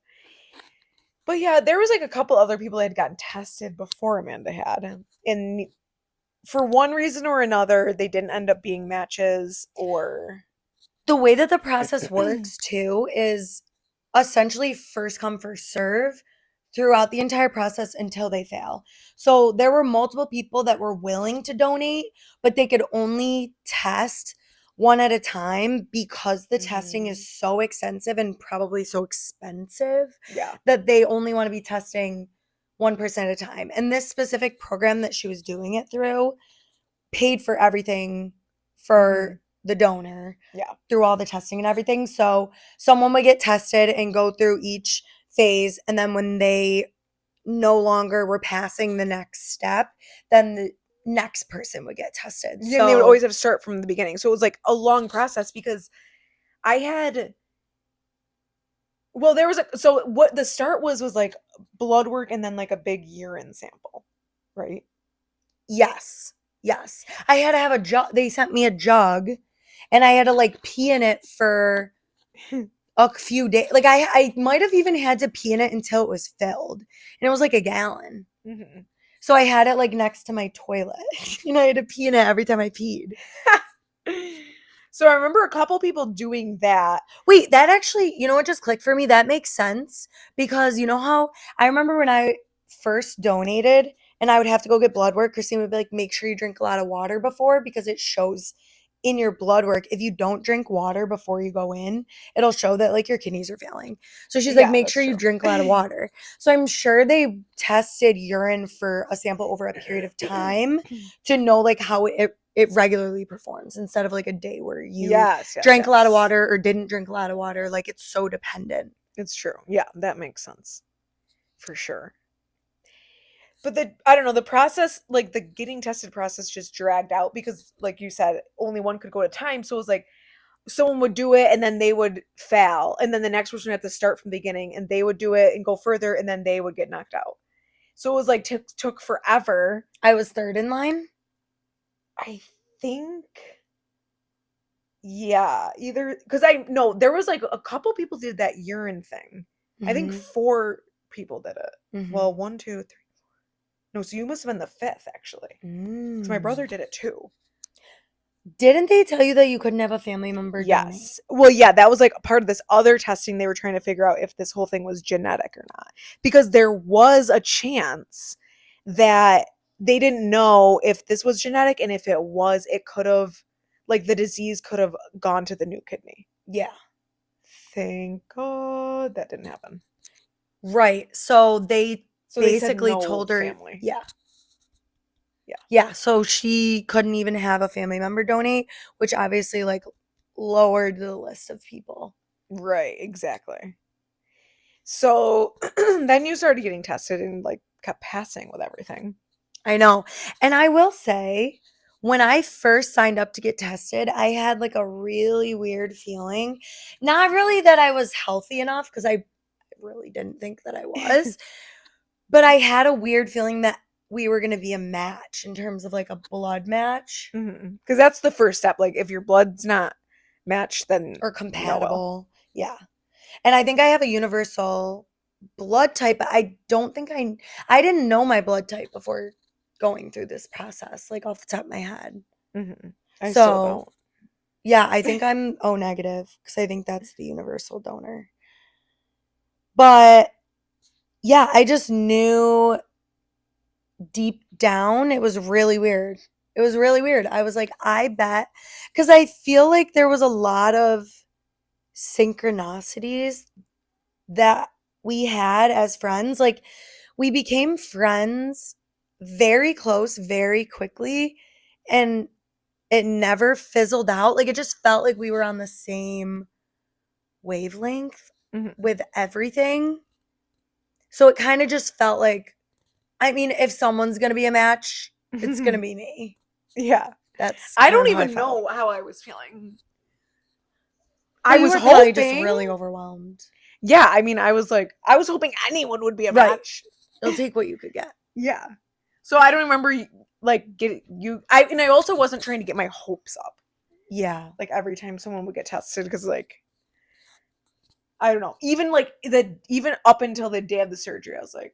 Speaker 2: But yeah, there was like a couple other people that had gotten tested before Amanda had. And for one reason or another, they didn't end up being matches or
Speaker 1: The way that the process works too is essentially first come, first serve throughout the entire process until they fail. So there were multiple people that were willing to donate, but they could only test one at a time because the testing is so extensive and probably so expensive
Speaker 2: yeah.
Speaker 1: that they only want to be testing one person at a time. And this specific program that she was doing it through paid for everything for the donor
Speaker 2: Yeah.
Speaker 1: through all the testing and everything. So someone would get tested and go through each phase. And then when they no longer were passing the next step, then the next person would get tested.
Speaker 2: And they would always have to start from the beginning. So it was like a long process because I had there was so what the start was like blood work and then like a big urine sample, right?
Speaker 1: Yes. Yes. I had to have a jug. They sent me a jug and I had to like pee in it for a few days. Like I might have even had to pee in it until it was filled. And it was like a gallon.
Speaker 2: Mm-hmm.
Speaker 1: So I had it like next to my toilet. And I had to pee in it every time I peed.
Speaker 2: So I remember a couple people doing that.
Speaker 1: Wait, that actually, you know what just clicked for me? That makes sense because you know how I remember when I first donated and I would have to go get blood work. Christine would be like, make sure you drink a lot of water before because it shows in your blood work. If you don't drink water before you go in, it'll show that like your kidneys are failing. So she's like,
Speaker 2: Yeah,
Speaker 1: make
Speaker 2: that's
Speaker 1: sure you
Speaker 2: true.
Speaker 1: drink a lot of water. So I'm sure they tested urine for a sample over a period of time to know like how it regularly performs instead of like a day where you
Speaker 2: Yes, yes,
Speaker 1: drank a lot of
Speaker 2: yes.
Speaker 1: water or didn't drink a lot of water. Like it's so dependent.
Speaker 2: It's true. Yeah, that makes sense. For sure. But I don't know, the process, like the getting tested process just dragged out because like you said, only one could go at a time. So it was like someone would do it and then they would fail. And then the next person would have to start from the beginning and they would do it and go further and then they would get knocked out. So it was like took forever.
Speaker 1: I was third in line.
Speaker 2: I think yeah, either because I no, there was like a couple people did that urine thing. I think
Speaker 1: Mm-hmm.
Speaker 2: 4 people did it.
Speaker 1: Mm-hmm.
Speaker 2: Well, 1, 2, 3. No, so you must have been the fifth actually. Because my
Speaker 1: Mm.
Speaker 2: brother did it too.
Speaker 1: Didn't they tell you that you couldn't have a family member donate?
Speaker 2: Yes. Well, yeah, that was like a part of this other testing. They were trying to figure out if this whole thing was genetic or not. Because there was a chance that they didn't know if this was genetic, and if it was, it could have, like, the disease could have gone to the new kidney.
Speaker 1: Yeah.
Speaker 2: Thank God that didn't happen.
Speaker 1: Right. So they
Speaker 2: So they said
Speaker 1: basically
Speaker 2: no
Speaker 1: told her,
Speaker 2: family.
Speaker 1: yeah.
Speaker 2: Yeah.
Speaker 1: Yeah. So she couldn't even have a family member donate, which obviously like lowered the list of people.
Speaker 2: Right, exactly. So then you started getting tested and like kept passing with everything.
Speaker 1: I know. And I will say, when I first signed up to get tested, I had like a really weird feeling. Not really that I was healthy enough, because I really didn't think that I was, but I had a weird feeling that we were going to be a match in terms of like a blood match
Speaker 2: Because that's the first step. Like, if your blood's not matched, then
Speaker 1: or
Speaker 2: no will.
Speaker 1: compatible. Yeah. And I think I have a universal blood type, but I don't think I didn't know my blood type before going through this process, like off the top of my head.
Speaker 2: I still
Speaker 1: So,
Speaker 2: don't.
Speaker 1: yeah, I think I'm O negative because I think that's the universal donor. But yeah, I just knew deep down it was really weird. It was really weird. I was like, I bet, because I feel like there was a lot of synchronicities that we had as friends. Like, we became friends very close very quickly, and it never fizzled out. Like, it just felt like we were on the same wavelength
Speaker 2: Mhm.
Speaker 1: with everything. So it kind of just felt like, I mean, if someone's going to be a match, it's going to be me.
Speaker 2: Yeah.
Speaker 1: That's
Speaker 2: I
Speaker 1: kind of
Speaker 2: don't
Speaker 1: how I
Speaker 2: even
Speaker 1: felt.
Speaker 2: know how I was feeling.
Speaker 1: Well,
Speaker 2: I
Speaker 1: you
Speaker 2: was
Speaker 1: were probably just
Speaker 2: hoping.
Speaker 1: really overwhelmed.
Speaker 2: Yeah, I mean, I was hoping anyone would be a
Speaker 1: Right.
Speaker 2: match.
Speaker 1: You'll take what you could get.
Speaker 2: Yeah. So I don't remember like get you. I also wasn't trying to get my hopes up.
Speaker 1: Yeah.
Speaker 2: Like every time someone would get tested, because like I don't know. Even like even up until the day of the surgery, I was like,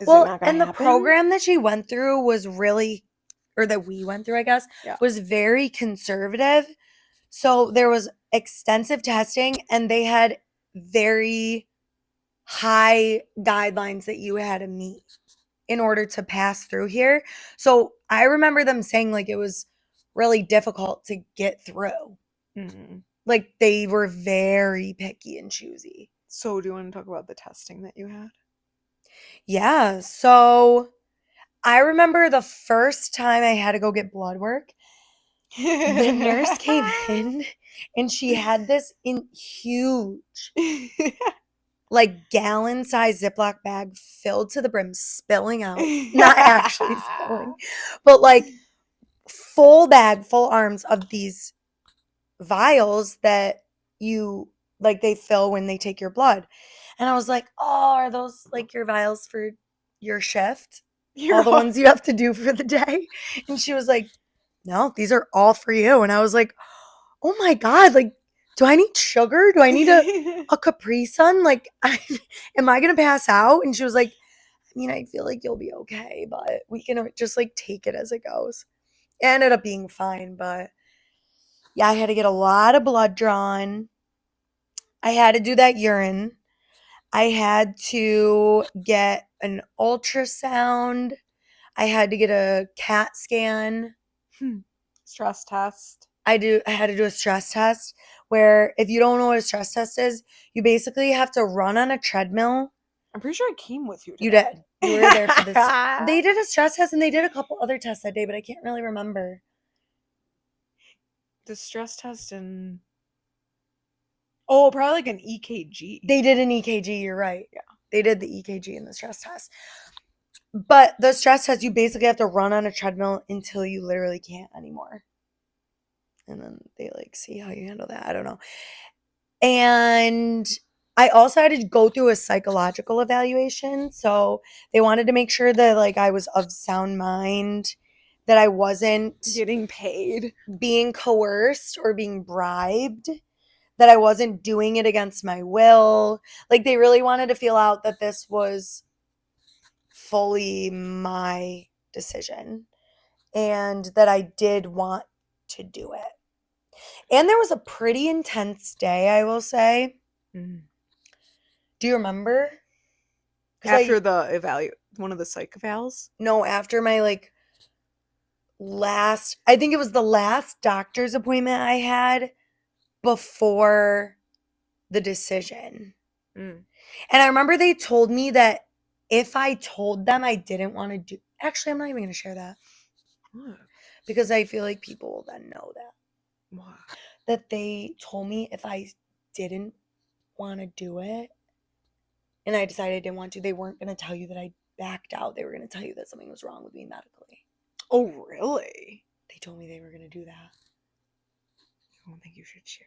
Speaker 2: is it
Speaker 1: Well,
Speaker 2: not gonna
Speaker 1: and the
Speaker 2: happen?
Speaker 1: program that she went through was really, or that we went through, I guess,
Speaker 2: Yeah.
Speaker 1: was very conservative. So there was extensive testing, and they had very high guidelines that you had to meet in order to pass through here. So I remember them saying like it was really difficult to get through.
Speaker 2: Mhm.
Speaker 1: Like they were very picky and choosy.
Speaker 2: So do you want to talk about the testing that you had?
Speaker 1: Yeah. So I remember the first time I had to go get blood work, the nurse came in and she had this in huge, like gallon size Ziploc bag filled to the brim, spilling out. Not actually spilling, but like full bag, full arms of these vials that you like they fill when they take your blood. And I was like, "Oh, are those like your vials for your shift? All
Speaker 2: You're
Speaker 1: the
Speaker 2: all-
Speaker 1: ones you have to do for the day?" And she was like, "No, these are all for you." And I was like, "Oh my god, like do I need sugar? Do I need a Capri Sun? Like am I going to pass out?" And she was like, "I mean, I feel like you'll be okay, but we can just like take it as it goes." It ended up being fine, but yeah, I had to get a lot of blood drawn. I had to do that urine. I had to get an ultrasound. I had to get a CAT scan.
Speaker 2: Stress test.
Speaker 1: I had to do a stress test where if you don't know what a stress test is, you basically have to run on a treadmill.
Speaker 2: I'm pretty sure I came with you to
Speaker 1: You
Speaker 2: that.
Speaker 1: did. You were there for this. They did a stress test and they did a couple other tests that day, but I can't really remember.
Speaker 2: The stress test and oh, probably like an EKG.
Speaker 1: They did an EKG, you're right.
Speaker 2: Yeah.
Speaker 1: They did the EKG and the stress test. But the stress test, you basically have to run on a treadmill until you literally can't anymore. And then they like see how you handle that. I don't know. And I also had to go through a psychological evaluation. So they wanted to make sure that like I was of sound mind, that I wasn't
Speaker 2: Getting paid.
Speaker 1: being coerced or being bribed, that I wasn't doing it against my will. Like they really wanted to feel out that this was fully my decision and that I did want to do it. And there was a pretty intense day, I will say.
Speaker 2: Mm.
Speaker 1: Do you remember?
Speaker 2: After the one of the psych evals?
Speaker 1: No, after my like last, I think it was the last doctor's appointment I had before the decision.
Speaker 2: Mm.
Speaker 1: And I remember they told me that if I told them I didn't want to do, actually, I'm not even going to share that
Speaker 2: What?
Speaker 1: because I feel like people will then know that.
Speaker 2: What?
Speaker 1: That they told me if I didn't want to do it and I decided I didn't want to, they weren't going to tell you that I backed out. They were going to tell you that something was wrong with me medically.
Speaker 2: Oh, really?
Speaker 1: They told me they were going to do that.
Speaker 2: I don't think you should share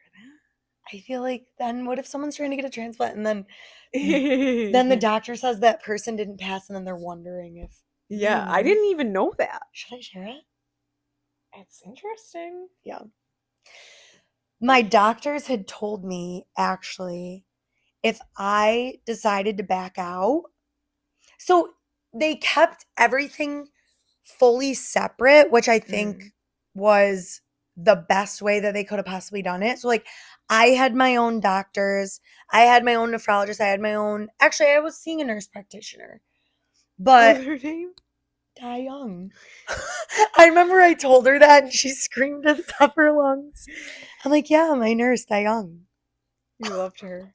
Speaker 1: I feel like then what if someone's trying to get a transplant and then
Speaker 2: that.
Speaker 1: the doctor says that person didn't pass and then they're wondering if
Speaker 2: Yeah, I didn't even know that.
Speaker 1: should I share it?
Speaker 2: It's interesting.
Speaker 1: Yeah. My doctors had told me actually if I decided to back out. So they kept everything fully separate, which I think was the best way that they could have possibly done it. So like I had my own doctors, I had my own nephrologist, I had my own, actually I was seeing a nurse practitioner.
Speaker 2: What was
Speaker 1: But
Speaker 2: her name?
Speaker 1: Die Young. I remember I told her that and she screamed at the top of her lungs. I'm like, yeah, my nurse, Die Young.
Speaker 2: You loved her.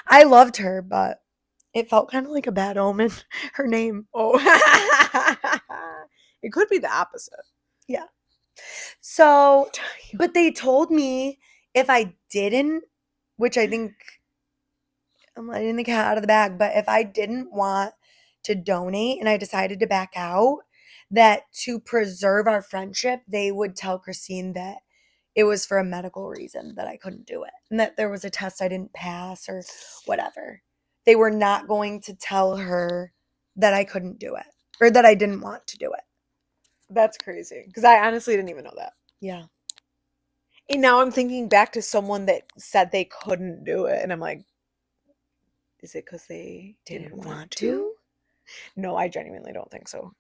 Speaker 1: I loved her, but it felt kind of like a bad omen, her name.
Speaker 2: Oh. It could be the opposite.
Speaker 1: Yeah. So, but they told me if I didn't, which I think I'm letting the cat out of the bag, but if I didn't want to donate and I decided to back out, that to preserve our friendship, they would tell Christine that it was for a medical reason that I couldn't do it and that there was a test I didn't pass or whatever. They were not going to tell her that I couldn't do it or that I didn't want to do it.
Speaker 2: That's crazy. Because I honestly didn't even know that.
Speaker 1: Yeah.
Speaker 2: And now I'm thinking back to someone that said they couldn't do it. And I'm like, is it because they didn't want to? No, I genuinely don't think so.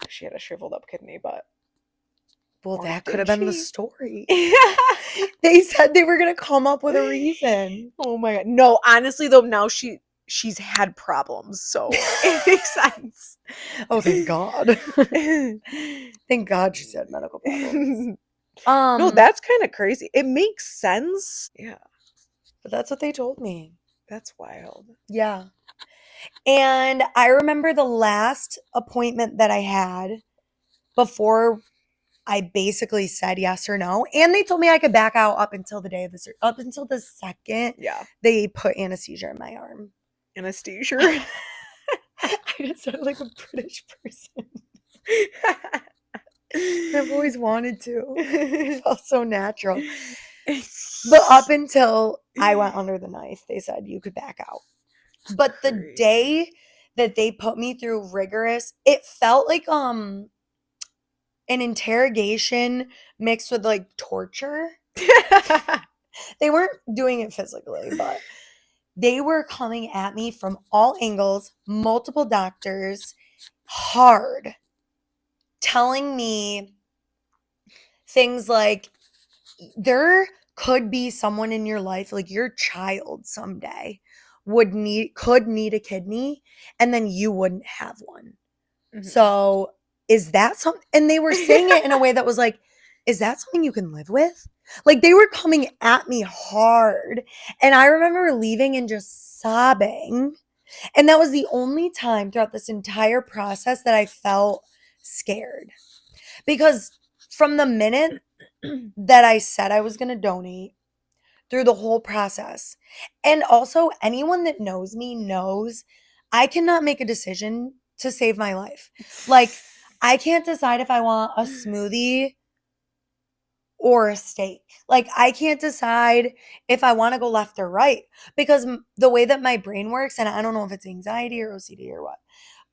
Speaker 2: She had a shriveled up kidney, but.
Speaker 1: Well,
Speaker 2: Or
Speaker 1: that could have
Speaker 2: did
Speaker 1: been the
Speaker 2: she?
Speaker 1: story. They said they were going to come up with a reason.
Speaker 2: Oh my god. No, honestly though, now she's had problems, so it makes sense.
Speaker 1: Oh, thank God. Thank God she's had medical problems.
Speaker 2: No, that's kind of crazy. It makes sense. Yeah,
Speaker 1: but that's what they told me.
Speaker 2: that's wild.
Speaker 1: Yeah. And I remember the last appointment that I had before I basically said yes or no. And they told me I could back out up until the day of the up until the second
Speaker 2: Yeah.
Speaker 1: they put anesthesia in my arm.
Speaker 2: Anesthesia.
Speaker 1: I just sounded like a British person. I've always wanted to. It felt so natural. But up until I went under the knife, they said you could back out. But the day that they put me through rigorous, it felt like an interrogation mixed with like torture. They weren't doing it physically, but they were coming at me from all angles, multiple doctors, hard, telling me things like there could be someone in your life, like your child someday could need a kidney and then you wouldn't have one.
Speaker 2: Mhm.
Speaker 1: So, is that something? And they were saying it in a way that was like, is that something you can live with? Like, they were coming at me hard. And I remember leaving and just sobbing. And that was the only time throughout this entire process that I felt scared. Because from the minute that I said I was going to donate, through the whole process. And also, anyone that knows me knows I cannot make a decision to save my life. Like, I can't decide if I want a smoothie or a steak. Like, I can't decide if I want to go left or right because the way that my brain works, and I don't know if it's anxiety or OCD or what,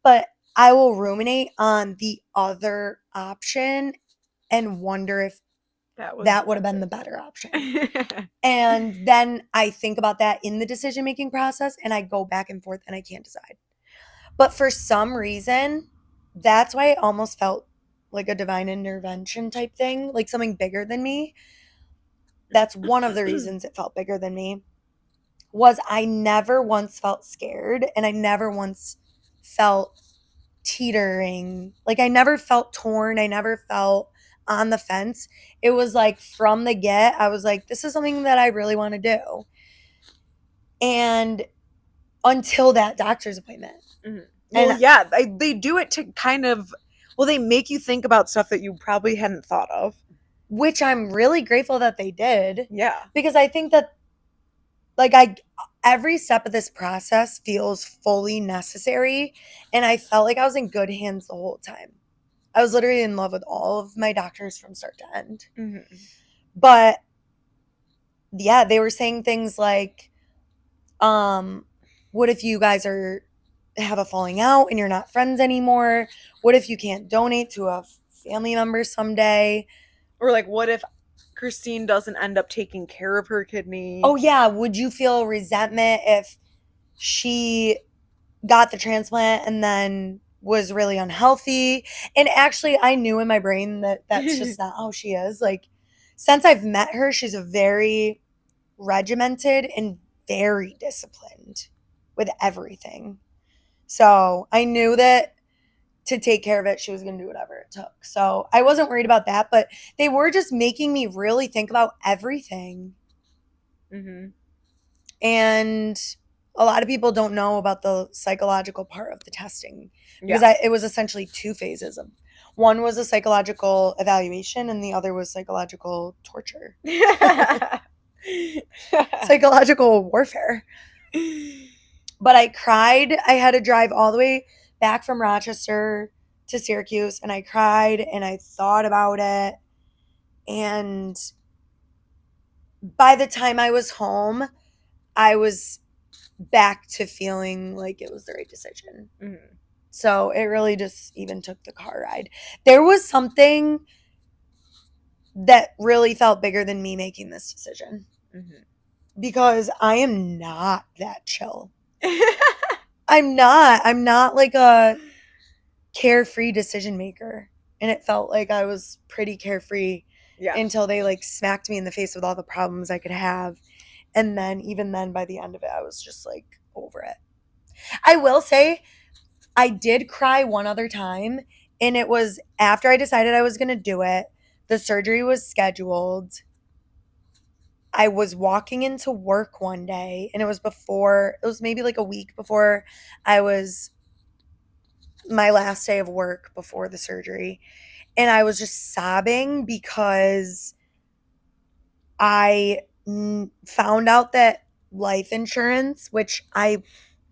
Speaker 1: but I will ruminate on the other option and wonder if
Speaker 2: That was
Speaker 1: that
Speaker 2: the
Speaker 1: would have been
Speaker 2: better
Speaker 1: the better option.
Speaker 2: thing.
Speaker 1: And then I think about that in the decision making process and I go back and forth and I can't decide. But for some reason, that's why it almost felt like a divine intervention type thing, like something bigger than me. That's one of the reasons it felt bigger than me was I never once felt scared and I never once felt teetering. Like I never felt torn. I never felt on the fence. It was like from the get, I was like, this is something that I really want to do. And until that doctor's appointment.
Speaker 2: Mhm. Well,
Speaker 1: And
Speaker 2: yeah, they do it to kind of, well, they make you think about stuff that you probably hadn't thought of.
Speaker 1: which I'm really grateful that they did
Speaker 2: Yeah.
Speaker 1: because I think that like I every step of this process feels fully necessary and I felt like I was in good hands the whole time. I was literally in love with all of my doctors from start to end.
Speaker 2: Mhm.
Speaker 1: But yeah, they were saying things like um what if you guys are have a falling out and you're not friends anymore? What if you can't donate to a family member someday?
Speaker 2: Or like, what if Christine doesn't end up taking care of her kidney?
Speaker 1: Oh yeah, would you feel resentment if she got the transplant and then was really unhealthy? And actually I knew in my brain that that's just not how she is. Like since I've met her, she's a very regimented and very disciplined with everything. So I knew that to take care of it, she was going to do whatever it took. So I wasn't worried about that, but they were just making me really think about everything.
Speaker 2: Mhm.
Speaker 1: And a lot of people don't know about the psychological part of the testing because
Speaker 2: Yeah.
Speaker 1: it was essentially two phases of one was a psychological evaluation and the other was psychological torture, psychological warfare. But I cried. I had to drive all the way back from Rochester to Syracuse and I cried and I thought about it. And by the time I was home, I was back to feeling like it was the right decision.
Speaker 2: Mhm.
Speaker 1: So it really just even took the car ride. There was something that really felt bigger than me making this decision
Speaker 2: Mhm.
Speaker 1: because I am not that chill. I'm not. I'm not like a carefree decision maker. And it felt like I was pretty carefree
Speaker 2: Yeah.
Speaker 1: until they like smacked me in the face with all the problems I could have. And then, even then, by the end of it, I was just like over it. I will say, I did cry one other time, and it was after I decided I was going to do it. The surgery was scheduled. I was walking into work one day, and it was maybe like a week before I was my last day of work before the surgery. And I was just sobbing because I found out that life insurance, which I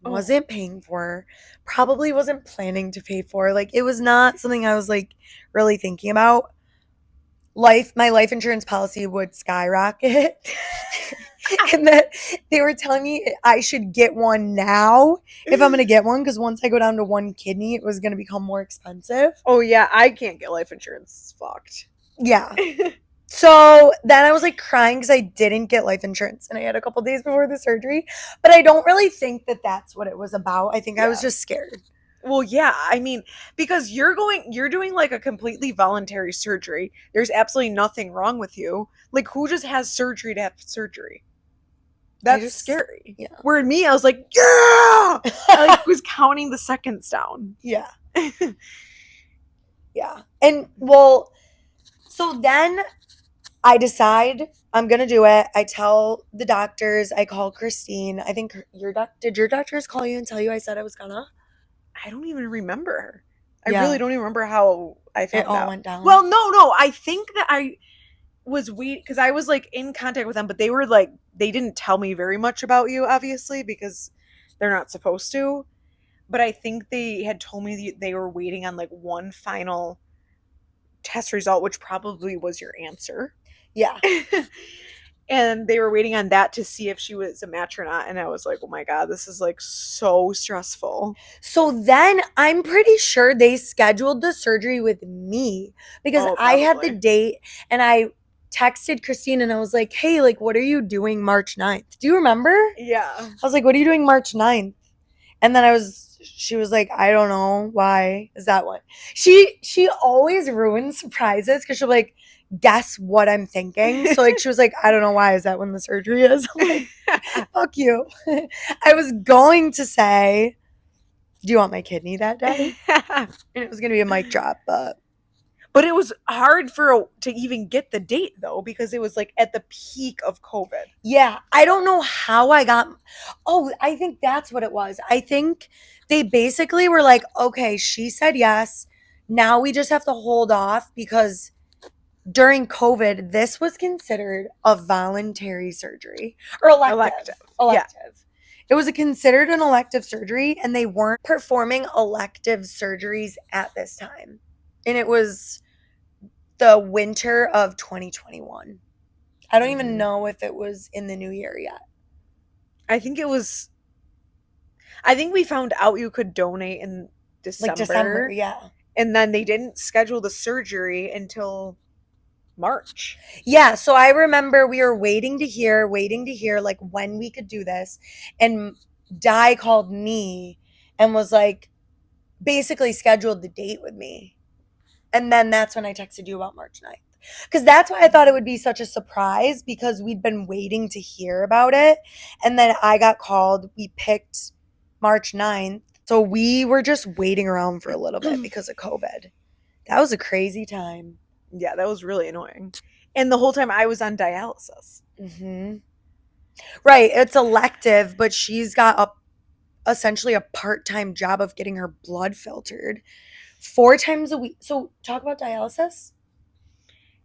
Speaker 2: Oh.
Speaker 1: wasn't paying for, probably wasn't planning to pay for. Like it was not something I was like really thinking about. My life insurance policy would skyrocket. And that they were telling me I should get one now if I'm going to get one because once I go down to one kidney, it was going to become more expensive.
Speaker 2: Oh yeah, I can't get life insurance. It's fucked.
Speaker 1: Yeah. So then I was like crying because I didn't get life insurance and I had a couple days before the surgery. But I don't really think that that's what it was about. I think I was
Speaker 2: Yeah.
Speaker 1: just scared.
Speaker 2: Well, yeah, I mean, because you're doing like a completely voluntary surgery. There's absolutely nothing wrong with you. Like, who just has surgery to have surgery? That's scary.
Speaker 1: Yeah.
Speaker 2: Where me, I was like, yeah! I like was counting the seconds down.
Speaker 1: Yeah. Yeah. And well, so then I decide I'm gonna do it. I tell the doctors. I call Christine. I think did your doctors call you and tell you I said I was gonna?
Speaker 2: I don't even remember. I really
Speaker 1: Yeah,
Speaker 2: don't even remember how I
Speaker 1: it
Speaker 2: found
Speaker 1: all
Speaker 2: out.
Speaker 1: went down.
Speaker 2: Well, no. I think that I was weird because I was like in contact with them, but they were like, they didn't tell me very much about you, obviously, because they're not supposed to. But I think they had told me they were waiting on like one final test result, which probably was your answer.
Speaker 1: Yeah.
Speaker 2: And they were waiting on that to see if she was a match or not. And I was like, oh my God, this is like so stressful.
Speaker 1: So then I'm pretty sure they scheduled the surgery with me because
Speaker 2: Oh,
Speaker 1: I had the
Speaker 2: probably.
Speaker 1: date and I texted Christine and I was like, hey, like, what are you doing March 9th? Do you remember?
Speaker 2: Yeah.
Speaker 1: I was like, what are you doing March 9th? And then she was like, I don't know. Why is that one? She always ruins surprises because she'll be like, guess what I'm thinking. So like she was like, I don't know why is that when the surgery is. I'm like, fuck you. I was going to say, do you want my kidney that day? And it was gonna be a mic drop, but
Speaker 2: But it was hard to even get the date though because it was like at the peak of COVID.
Speaker 1: yeah, I don't know how I got. Oh, I think that's what it was. I think they basically were like, okay, she said yes. Now we just have to hold off because during COVID, this was considered a voluntary surgery or
Speaker 2: Elective.
Speaker 1: elective.
Speaker 2: Yeah.
Speaker 1: Elective. It was considered an elective surgery, and they weren't performing elective surgeries at this time. And it was the winter of 2021. I don't even know if it was in the new year yet.
Speaker 2: I think it was I think we found out you could donate in
Speaker 1: Like December,
Speaker 2: December
Speaker 1: yeah.
Speaker 2: and then they didn't schedule the surgery until March.
Speaker 1: Yeah, so I remember we were waiting to hear like when we could do this. And Di called me and was like, basically scheduled the date with me. And then that's when I texted you about March 9th. Because that's why I thought it would be such a surprise because we'd been waiting to hear about it. And then I got called. We picked March 9th. So we were just waiting around for a little bit because of COVID. That was a crazy time.
Speaker 2: Yeah, that was really annoying. And the whole time I was on dialysis.
Speaker 1: Mm-hmm. Right. It's elective, but she's got essentially a part-time job of getting her blood filtered 4 times a week. So talk about dialysis.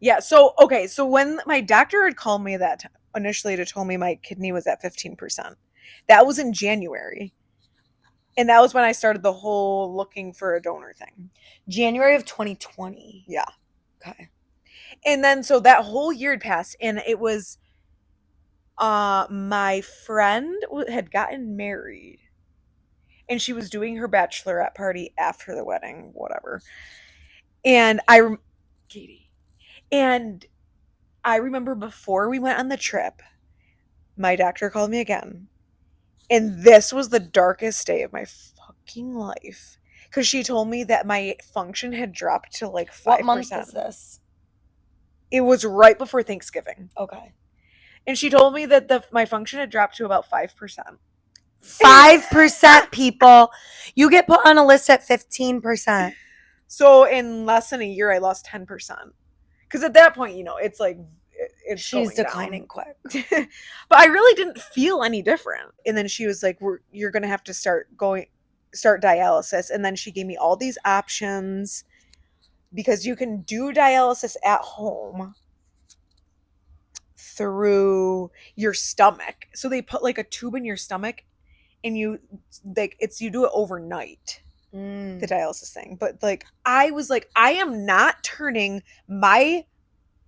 Speaker 2: Yeah, so okay, so when my doctor had called me that initially to tell me my kidney was at 15%. That was in January. And that was when I started the whole looking for a donor thing.
Speaker 1: January of 2020.
Speaker 2: Yeah.
Speaker 1: Okay.
Speaker 2: And then so that whole year had passed and it was my friend had gotten married and she was doing her bachelorette party after the wedding, whatever. And Katie. And I remember before we went on the trip, my doctor called me again. And this was the darkest day of my fucking life. Because she told me that my function had dropped to like 5%.
Speaker 1: What month is this?
Speaker 2: It was right before Thanksgiving.
Speaker 1: Okay.
Speaker 2: And she told me that my function had dropped to about 5%.
Speaker 1: 5% people. You get put on a list at 15%.
Speaker 2: So in less than a year, I lost 10%. Because at that point, it's like,
Speaker 1: she's declining quick.
Speaker 2: But I really didn't feel any different. And then she was like, you're going to have to start dialysis. And then she gave me all these options because you can do dialysis at home through your stomach. So they put like a tube in your stomach and you do it overnight. The dialysis thing. But like I was like, I am not turning my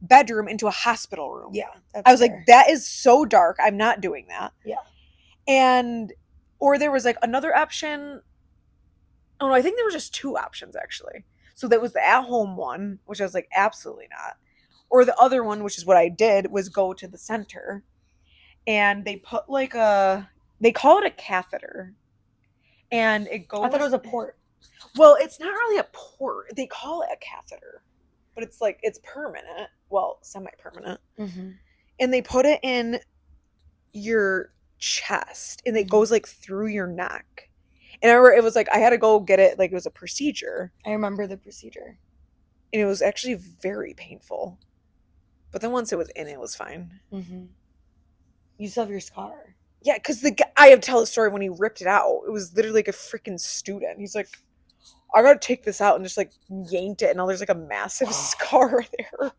Speaker 2: bedroom into a hospital room.
Speaker 1: Yeah.
Speaker 2: I was like, that is so dark. I'm not doing that.
Speaker 1: Yeah.
Speaker 2: Or there was like another option. Oh no, I think there were just two options actually. So that was the at-home one, which I was like, absolutely not. Or the other one, which is what I did, was go to the center. And they put they call it a catheter. And it goes.
Speaker 1: I thought it was a port.
Speaker 2: Well, it's not really a port. They call it a catheter. But it's like, it's permanent. Well, semi-permanent.
Speaker 1: Mm-hmm.
Speaker 2: And they put it in your chest and it goes like through your neck. And I remember it was like I had to go get it, like it was a procedure.
Speaker 1: I remember the procedure.
Speaker 2: And it was actually very painful. But then once it was in, it was fine.
Speaker 1: Mm-hmm. You still have your scar.
Speaker 2: Yeah, because the guy, I have to tell the story when he ripped it out. It was literally like a freaking student. He's like, I gotta take this out, and just like yanked it, and now there's like a massive scar there.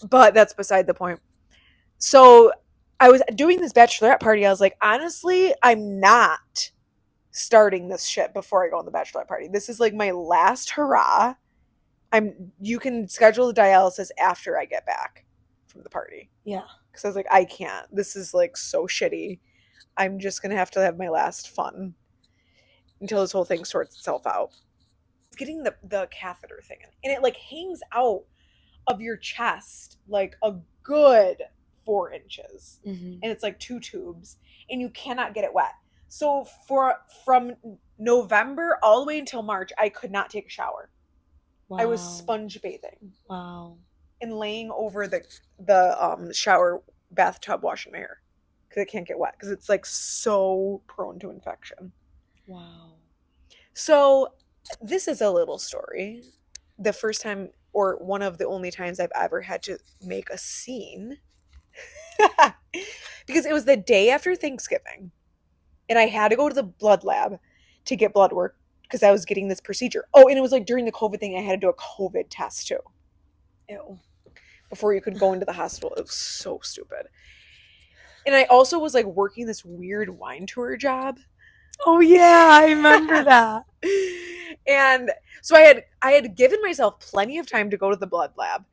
Speaker 2: But that's beside the point. So I was doing this bachelorette party. I was like, honestly, I'm not starting this shit before I go on the bachelorette party. This is like my last hurrah. You can schedule the dialysis after I get back from the party.
Speaker 1: Yeah.
Speaker 2: Because I was like, I can't. This is like so shitty. I'm just gonna have to have my last fun until this whole thing sorts itself out. It's getting the catheter thing in, and it like hangs out of your chest like a good 4 inches.
Speaker 1: Mm-hmm.
Speaker 2: And it's like 2 tubes, and you cannot get it wet. So from November all the way until March, I could not take a shower.
Speaker 1: Wow.
Speaker 2: I was sponge bathing.
Speaker 1: Wow.
Speaker 2: And laying over the shower bathtub washing my hair because it can't get wet because it's like so prone to infection.
Speaker 1: Wow.
Speaker 2: So this is a little story. The first time, or one of the only times I've ever had to make a scene because it was the day after Thanksgiving and I had to go to the blood lab to get blood work because I was getting this procedure. Oh, and it was like during the COVID thing, I had to do a COVID test too.
Speaker 1: Ew.
Speaker 2: Before you could go into the hospital. It was so stupid. And I also was like working this weird wine tour job.
Speaker 1: Oh yeah, I remember that.
Speaker 2: And so I had given myself plenty of time to go to the blood lab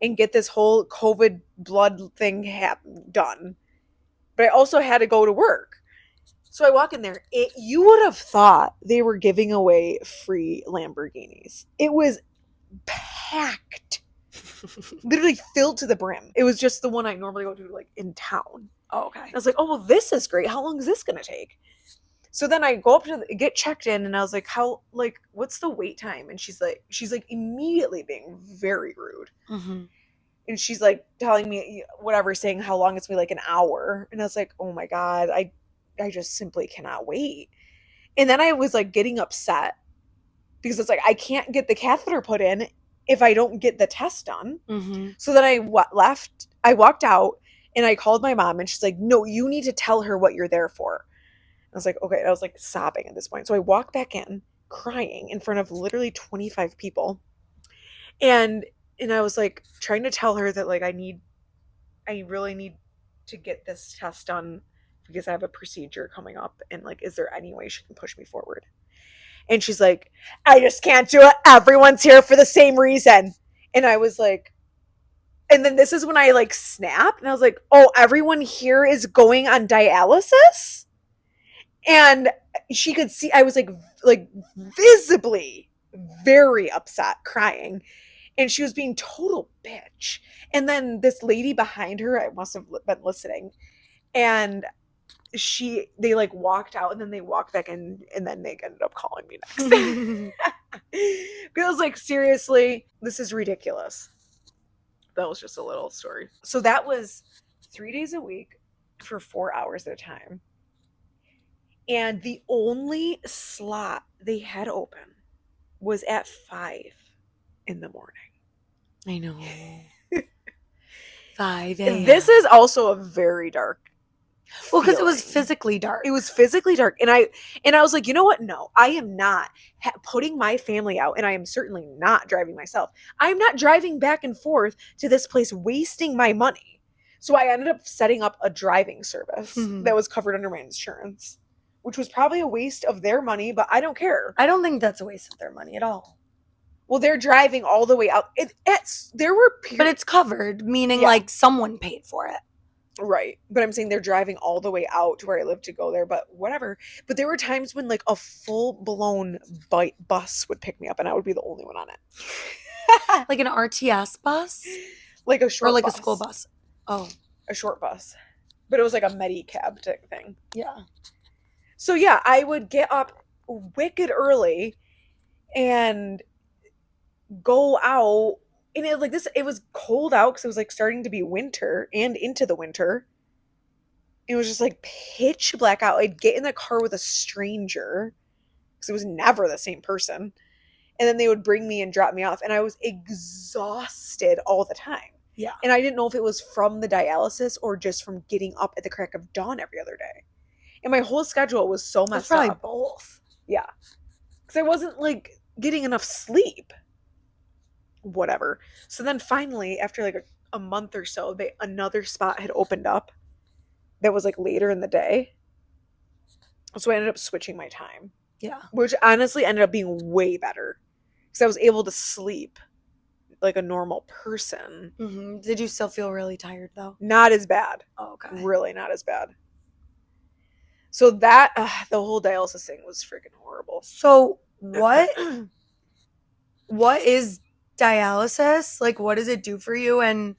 Speaker 2: and get this whole COVID blood thing done. But I also had to go to work. So I walk in there. You would have thought they were giving away free Lamborghinis. It was packed. Literally filled to the brim. It was just the one I normally go to like in town.
Speaker 1: Oh, okay.
Speaker 2: I was like, oh, well, this is great. How long is this going to take? So then I go up to get checked in and I was like, what's the wait time? And she's like immediately being very rude.
Speaker 1: Mm-hmm.
Speaker 2: And she's like telling me whatever, saying how long it's been like an hour. And I was like, oh my God, I just simply cannot wait. And then I was like getting upset because it's like, I can't get the catheter put in if I don't get the test done.
Speaker 1: Mm-hmm.
Speaker 2: So then I walked out and I called my mom and she's like, no, you need to tell her what you're there for. I was like, okay. And I was like sobbing at this point. So I walked back in crying in front of literally 25 people. And I was like trying to tell her that like I really need to get this test done because I have a procedure coming up and like, is there any way she can push me forward? And she's like, I just can't do it. Everyone's here for the same reason. And I was like, and then this is when I like snapped and I was like, oh, everyone here is going on dialysis? And she could see I was like visibly very upset, crying. And she was being total bitch. And then this lady behind her, I must have been listening. And they like walked out and then they walked back in and then they ended up calling me next. Because I was like, seriously, this is ridiculous. That was just a little story. So that was 3 days a week for 4 hours at a time. And the only slot they had open was at 5 in the morning.
Speaker 1: I know. 5 a.m.
Speaker 2: This is also a very dark.
Speaker 1: Well, because it was physically dark.
Speaker 2: It was physically dark. And I was like, you know what? No, I am not putting my family out. And I am certainly not driving myself. I'm not driving back and forth to this place, wasting my money. So I ended up setting up a driving service that was covered under my insurance, which was probably a waste of their money, but I don't care.
Speaker 1: I don't think that's a waste of their money at all.
Speaker 2: Well, they're driving all the way out. There were
Speaker 1: but it's covered, meaning like someone paid for it.
Speaker 2: Right. But I'm saying they're driving all the way out to where I live to go there, but whatever. But there were times when like a full-blown bus would pick me up and I would be the only one on it.
Speaker 1: Like an RTS bus?
Speaker 2: Like a short
Speaker 1: bus. Or like
Speaker 2: bus.
Speaker 1: a school bus. Oh.
Speaker 2: A short bus. But it was like a Medicab type thing.
Speaker 1: Yeah.
Speaker 2: So yeah, I would get up wicked early and go out. And it was cold out because it was like starting to be winter and into the winter. It was just like pitch black out. I'd get in the car with a stranger because it was never the same person. And then they would bring me and drop me off. And I was exhausted all the time.
Speaker 1: Yeah.
Speaker 2: And I didn't know if it was from the dialysis or just from getting up at the crack of dawn every other day. And my whole schedule was so
Speaker 1: That's
Speaker 2: messed
Speaker 1: probably
Speaker 2: up.
Speaker 1: both.
Speaker 2: Yeah. Because I wasn't like getting enough sleep. Whatever. So then finally, after like a month or so, another spot had opened up that was like later in the day. So I ended up switching my time,
Speaker 1: Yeah.
Speaker 2: which honestly ended up being way better because I was able to sleep like a normal person.
Speaker 1: Did you still feel really tired though?
Speaker 2: Not as bad.
Speaker 1: Oh, okay.
Speaker 2: Really not as bad. So that, the whole dialysis thing was freaking horrible.
Speaker 1: So what is dialysis? Like, what does it do for you? And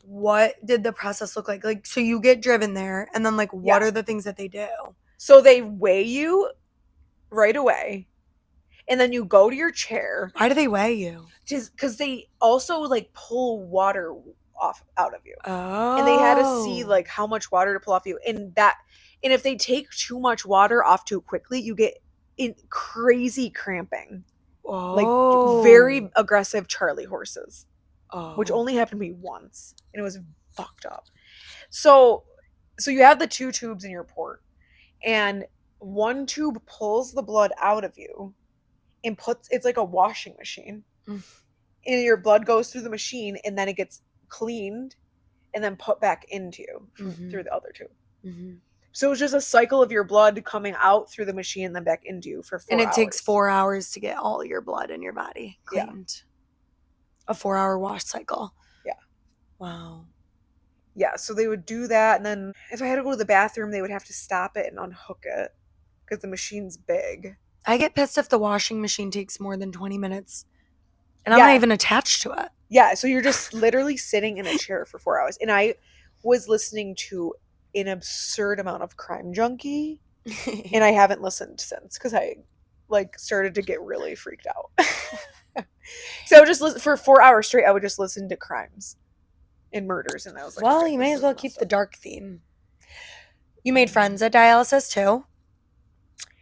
Speaker 1: what did the process look like? Like, so you get driven there, and then like, what
Speaker 2: Yeah.
Speaker 1: are the things that they do?
Speaker 2: So they weigh you right away, and then you go to your chair.
Speaker 1: Why do they weigh you?
Speaker 2: Because they also like pull water out of you.
Speaker 1: Oh.
Speaker 2: And they had to see like how much water to pull off you. And if they take too much water off too quickly, you get in crazy cramping. Like very aggressive Charlie horses. Which only happened to me once. And it was fucked up. So you have the two tubes in your port. And one tube pulls the blood out of you and it's like a washing machine. And your blood goes through the machine and then it gets cleaned and then put back into you through the other tube. So it's just a cycle of your blood coming out through the machine and then back into you for 4 hours.
Speaker 1: And it takes 4 hours to get all your blood in your body cleaned. Yeah. A 4-hour wash cycle.
Speaker 2: Yeah.
Speaker 1: Wow.
Speaker 2: Yeah, so they would do that, and then if I had to go to the bathroom, they would have to stop it and unhook it because the machine's big.
Speaker 1: I get pissed if the washing machine takes more than 20 minutes. And I'm not even attached to it.
Speaker 2: Yeah, so you're just literally sitting in a chair for 4 hours. And I was listening to an absurd amount of Crime Junkie, and I haven't listened since because I like started to get really freaked out. So I would just listen for 4 hours straight. I would just listen to crimes and murders, and I was like,
Speaker 1: well, you may as well keep the dark theme. You made friends at dialysis too?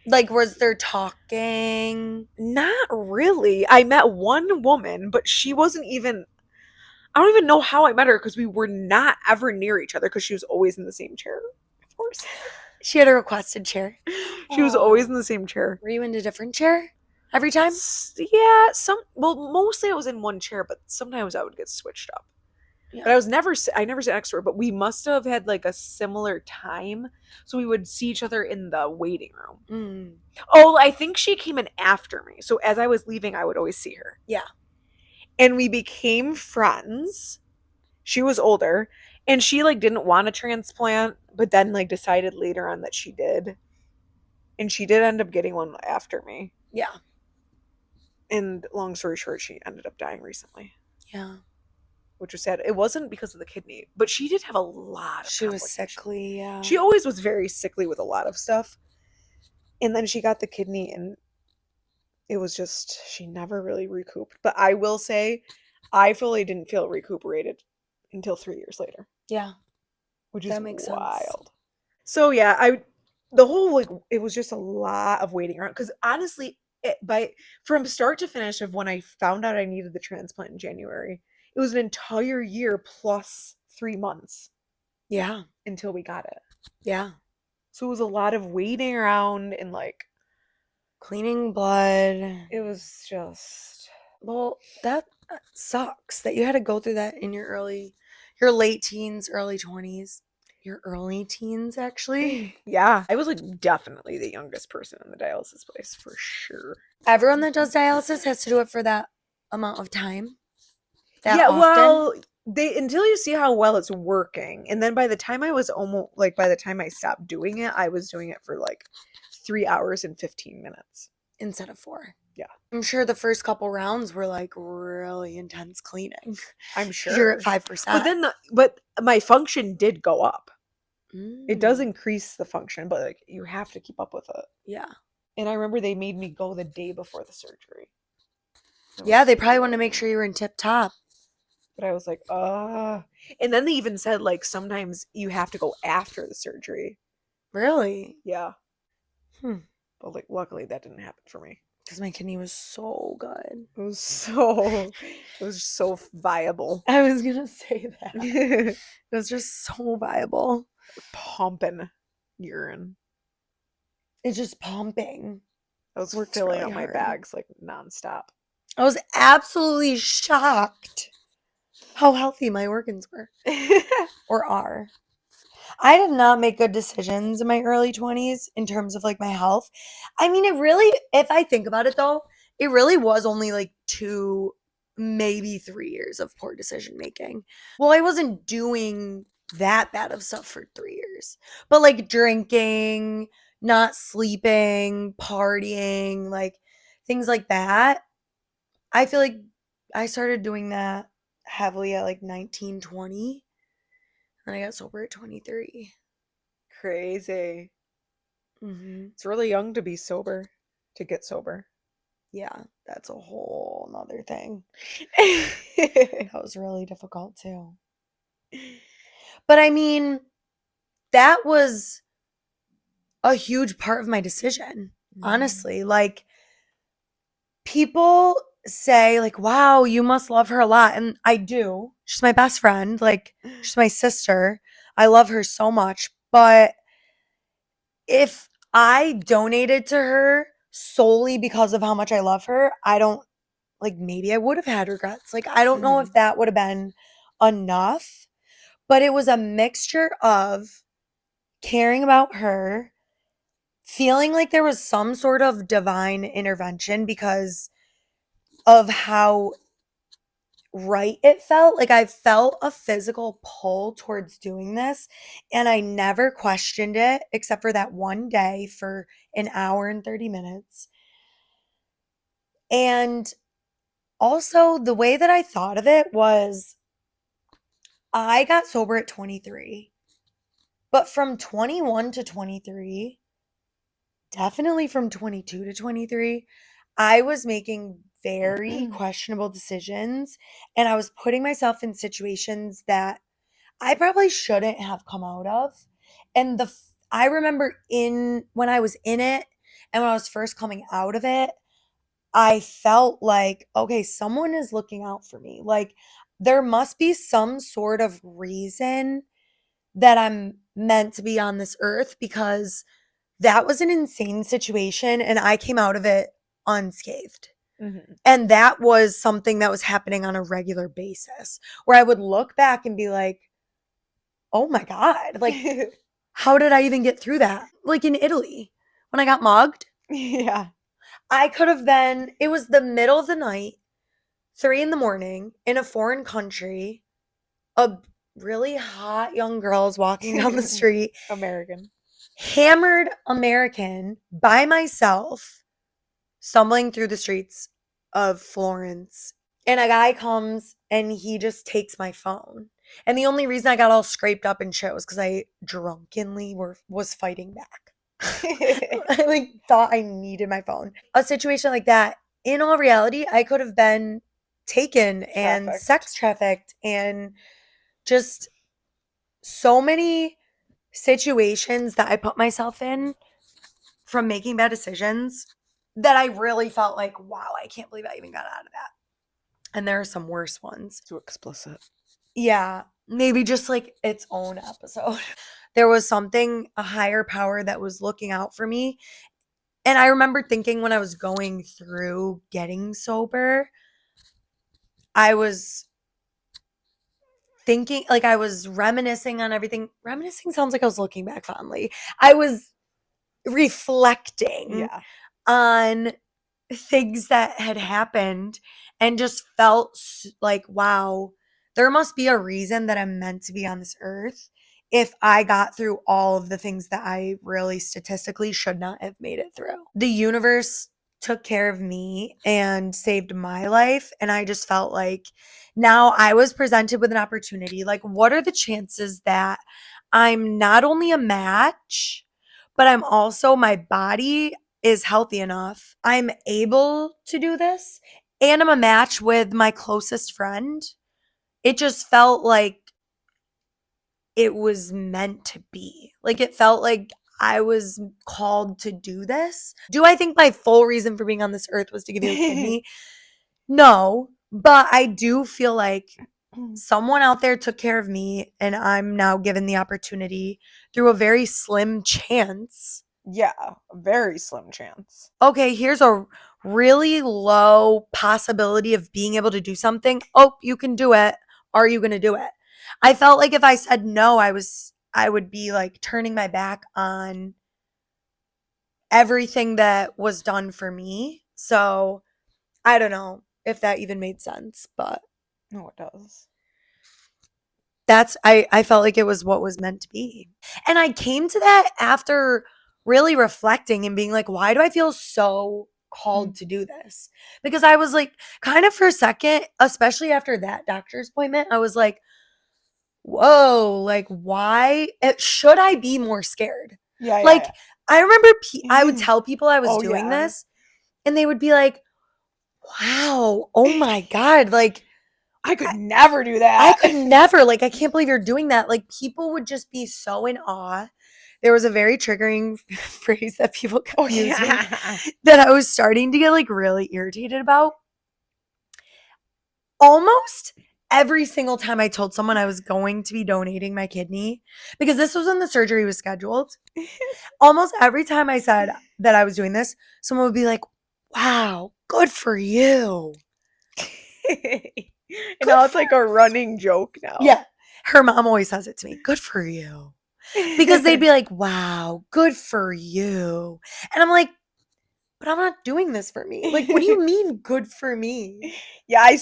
Speaker 1: Like, was there talking?
Speaker 2: Not really. I met one woman, but she wasn't even, I don't even know how I met her because we were not ever near each other because she was always in the same chair. Of course.
Speaker 1: She had a requested chair.
Speaker 2: She was always in the same chair.
Speaker 1: Were you in a different chair every time?
Speaker 2: Yeah, mostly I was in one chair, but sometimes I would get switched up. Yeah. But I never sat next to her, but we must have had like a similar time. So we would see each other in the waiting room. Oh, I think she came in after me. So as I was leaving, I would always see her.
Speaker 1: Yeah.
Speaker 2: And we became friends. She was older and she like didn't want a transplant, but then like decided later on that she did. And she did end up getting one after me.
Speaker 1: Yeah.
Speaker 2: And long story short, she ended up dying recently.
Speaker 1: Yeah.
Speaker 2: Which was sad. It wasn't because of the kidney, but she did have a lot of
Speaker 1: She was sickly, yeah.
Speaker 2: She always was very sickly with a lot of stuff. And then she got the kidney and it was just, she never really recouped. But I will say, I fully didn't feel recuperated until 3 years later.
Speaker 1: Yeah.
Speaker 2: Which is wild. So yeah, it was just a lot of waiting around. Because honestly, from start to finish of when I found out I needed the transplant in January, it was an entire year plus 3 months.
Speaker 1: Yeah.
Speaker 2: Until we got it.
Speaker 1: Yeah.
Speaker 2: So it was a lot of waiting around and like
Speaker 1: cleaning blood.
Speaker 2: It was just,
Speaker 1: well, that sucks that you had to go through that in your late teens, early 20s. Your early teens, actually.
Speaker 2: Yeah. I was like definitely the youngest person in the dialysis place for sure.
Speaker 1: Everyone that does dialysis has to do it for that amount of time.
Speaker 2: Yeah, often? Well, until you see how well it's working. And then by the time I stopped doing it, I was doing it for like 3 hours and 15 minutes.
Speaker 1: Instead of 4.
Speaker 2: Yeah.
Speaker 1: I'm sure the first couple rounds were like really intense cleaning.
Speaker 2: I'm sure.
Speaker 1: You're at 5%.
Speaker 2: But my function did go up. It does increase the function, but like you have to keep up with it.
Speaker 1: Yeah.
Speaker 2: And I remember they made me go the day before the surgery.
Speaker 1: Yeah, they probably wanted to make sure you were in tip top.
Speaker 2: But I was like, and then they even said like sometimes you have to go after the surgery.
Speaker 1: Really?
Speaker 2: Yeah.
Speaker 1: Hmm.
Speaker 2: But like luckily that didn't happen for me.
Speaker 1: Because my kidney was so good.
Speaker 2: It was so viable.
Speaker 1: I was gonna say that. It was just so viable.
Speaker 2: Pumping urine.
Speaker 1: It's just pumping.
Speaker 2: I was
Speaker 1: Works
Speaker 2: filling
Speaker 1: really
Speaker 2: up my
Speaker 1: hard.
Speaker 2: bags like nonstop.
Speaker 1: I was absolutely shocked how healthy my organs were or are. I did not make good decisions in my early 20s in terms of like my health. I mean, it really, if I think about it though, it really was only like 2, maybe 3 years of poor decision making. Well, I wasn't doing that bad of stuff for 3 years, but like drinking, not sleeping, partying, like things like that. I feel like I started doing that heavily at like 19, 20, and I got sober at 23.
Speaker 2: Crazy.
Speaker 1: Mhm.
Speaker 2: It's really young to be sober, to get sober.
Speaker 1: Yeah, that's a whole nother thing. That was really difficult too. But I mean, that was a huge part of my decision,
Speaker 2: Mhm.
Speaker 1: honestly. Like, people say, like, wow, you must love her a lot. And I do. She's my best friend. Like, she's my sister. I love her so much. But if I donated to her solely because of how much I love her, I don't like maybe I would have had regrets. Like I don't know if
Speaker 2: Mhm.
Speaker 1: that would have been enough, but it was a mixture of caring about her, feeling like there was some sort of divine intervention because of how right it felt. Like I felt a physical pull towards doing this and I never questioned it except for that one day for an hour and 30 minutes. And also the way that I thought of it was I got sober at 23, but from 21 to 23, definitely from 22 to 23, I was making very questionable decisions and I was putting myself in situations that I probably shouldn't have come out of. And I remember in when I was in it and when I was first coming out of it, I felt like, okay, someone is looking out for me. Like there must be some sort of reason that I'm meant to be on this earth because that was an insane situation and I came out of it unscathed.
Speaker 2: Mhm.
Speaker 1: And that was something that was happening on a regular basis where I would look back and be like, oh my God, like, how did I even get through that? Like in Italy, when I got mugged,
Speaker 2: Yeah.
Speaker 1: I could have been, it was the middle of the night, 3 in the morning in a foreign country, a really hot young girl's walking down the street
Speaker 2: American.
Speaker 1: hammered American by myself, stumbling through the streets of Florence. And a guy comes and he just takes my phone. And the only reason I got all scraped up and shit was because I drunkenly was fighting back. I like thought I needed my phone. A situation like that, in all reality, I could have been taken and
Speaker 2: Trafficked.
Speaker 1: sex trafficked and just so many situations that I put myself in from making bad decisions that I really felt like, wow, I can't believe I even got out of that. And there are some worse ones.
Speaker 2: Too explicit.
Speaker 1: Yeah, maybe just like its own episode. There was something, a higher power that was looking out for me. And I remember thinking when I was going through getting sober, I was thinking, like, I was reminiscing on everything. Reminiscing sounds like I was looking back fondly. I was reflecting
Speaker 2: Yeah.
Speaker 1: on things that had happened and just felt like, wow, there must be a reason that I'm meant to be on this earth if I got through all of the things that I really statistically should not have made it through. The universe took care of me and saved my life. And I just felt like now I was presented with an opportunity. Like, what are the chances that I'm not only a match, but I'm also my body is healthy enough. I'm able to do this. And I'm a match with my closest friend. it just felt like it was meant to be. Like it felt like I was called to do this. Do I think my full reason for being on this earth was to give you a kidney? No, but I do feel like someone out there took care of me and I'm now given the opportunity through a very slim chance.
Speaker 2: Yeah, a very slim chance.
Speaker 1: Okay, here's a really low possibility of being able to do something. Oh, you can do it. Are you going to do it? I felt like if I said no, I would be like turning my back on everything that was done for me. So, I don't know if that even made sense, but
Speaker 2: No, it does.
Speaker 1: I felt like it was what was meant to be. And I came to that after really reflecting and being like, why do I feel so called to do this? Because I was like, kind of for a second, especially after that doctor's appointment, I was like, whoa, like, why? Should I be more scared?
Speaker 2: Yeah,
Speaker 1: Like, I remember I would
Speaker 2: yeah.
Speaker 1: tell people I was
Speaker 2: Oh,
Speaker 1: doing
Speaker 2: yeah.
Speaker 1: this, and they would be like, wow, oh my God, like,
Speaker 2: I could never do
Speaker 1: I
Speaker 2: that.
Speaker 1: could never, like, I can't believe you're doing that. Like, people would just be so in awe. There was a very triggering phrase that people
Speaker 2: Oh,
Speaker 1: kept using
Speaker 2: yeah.
Speaker 1: that I was starting to get like really irritated about. Almost every single time I told someone I was going to be donating my kidney, because this was when the surgery was scheduled, almost every time I said that I was doing this, someone would be like, wow, good for you.
Speaker 2: And
Speaker 1: Good
Speaker 2: now it's
Speaker 1: for
Speaker 2: like a running joke now.
Speaker 1: Yeah. Her mom always says it to me. Good for you. Because they'd be like, wow, good for you. And I'm like, but I'm not doing this for me. Like, what do you mean good for me?
Speaker 2: Yeah, it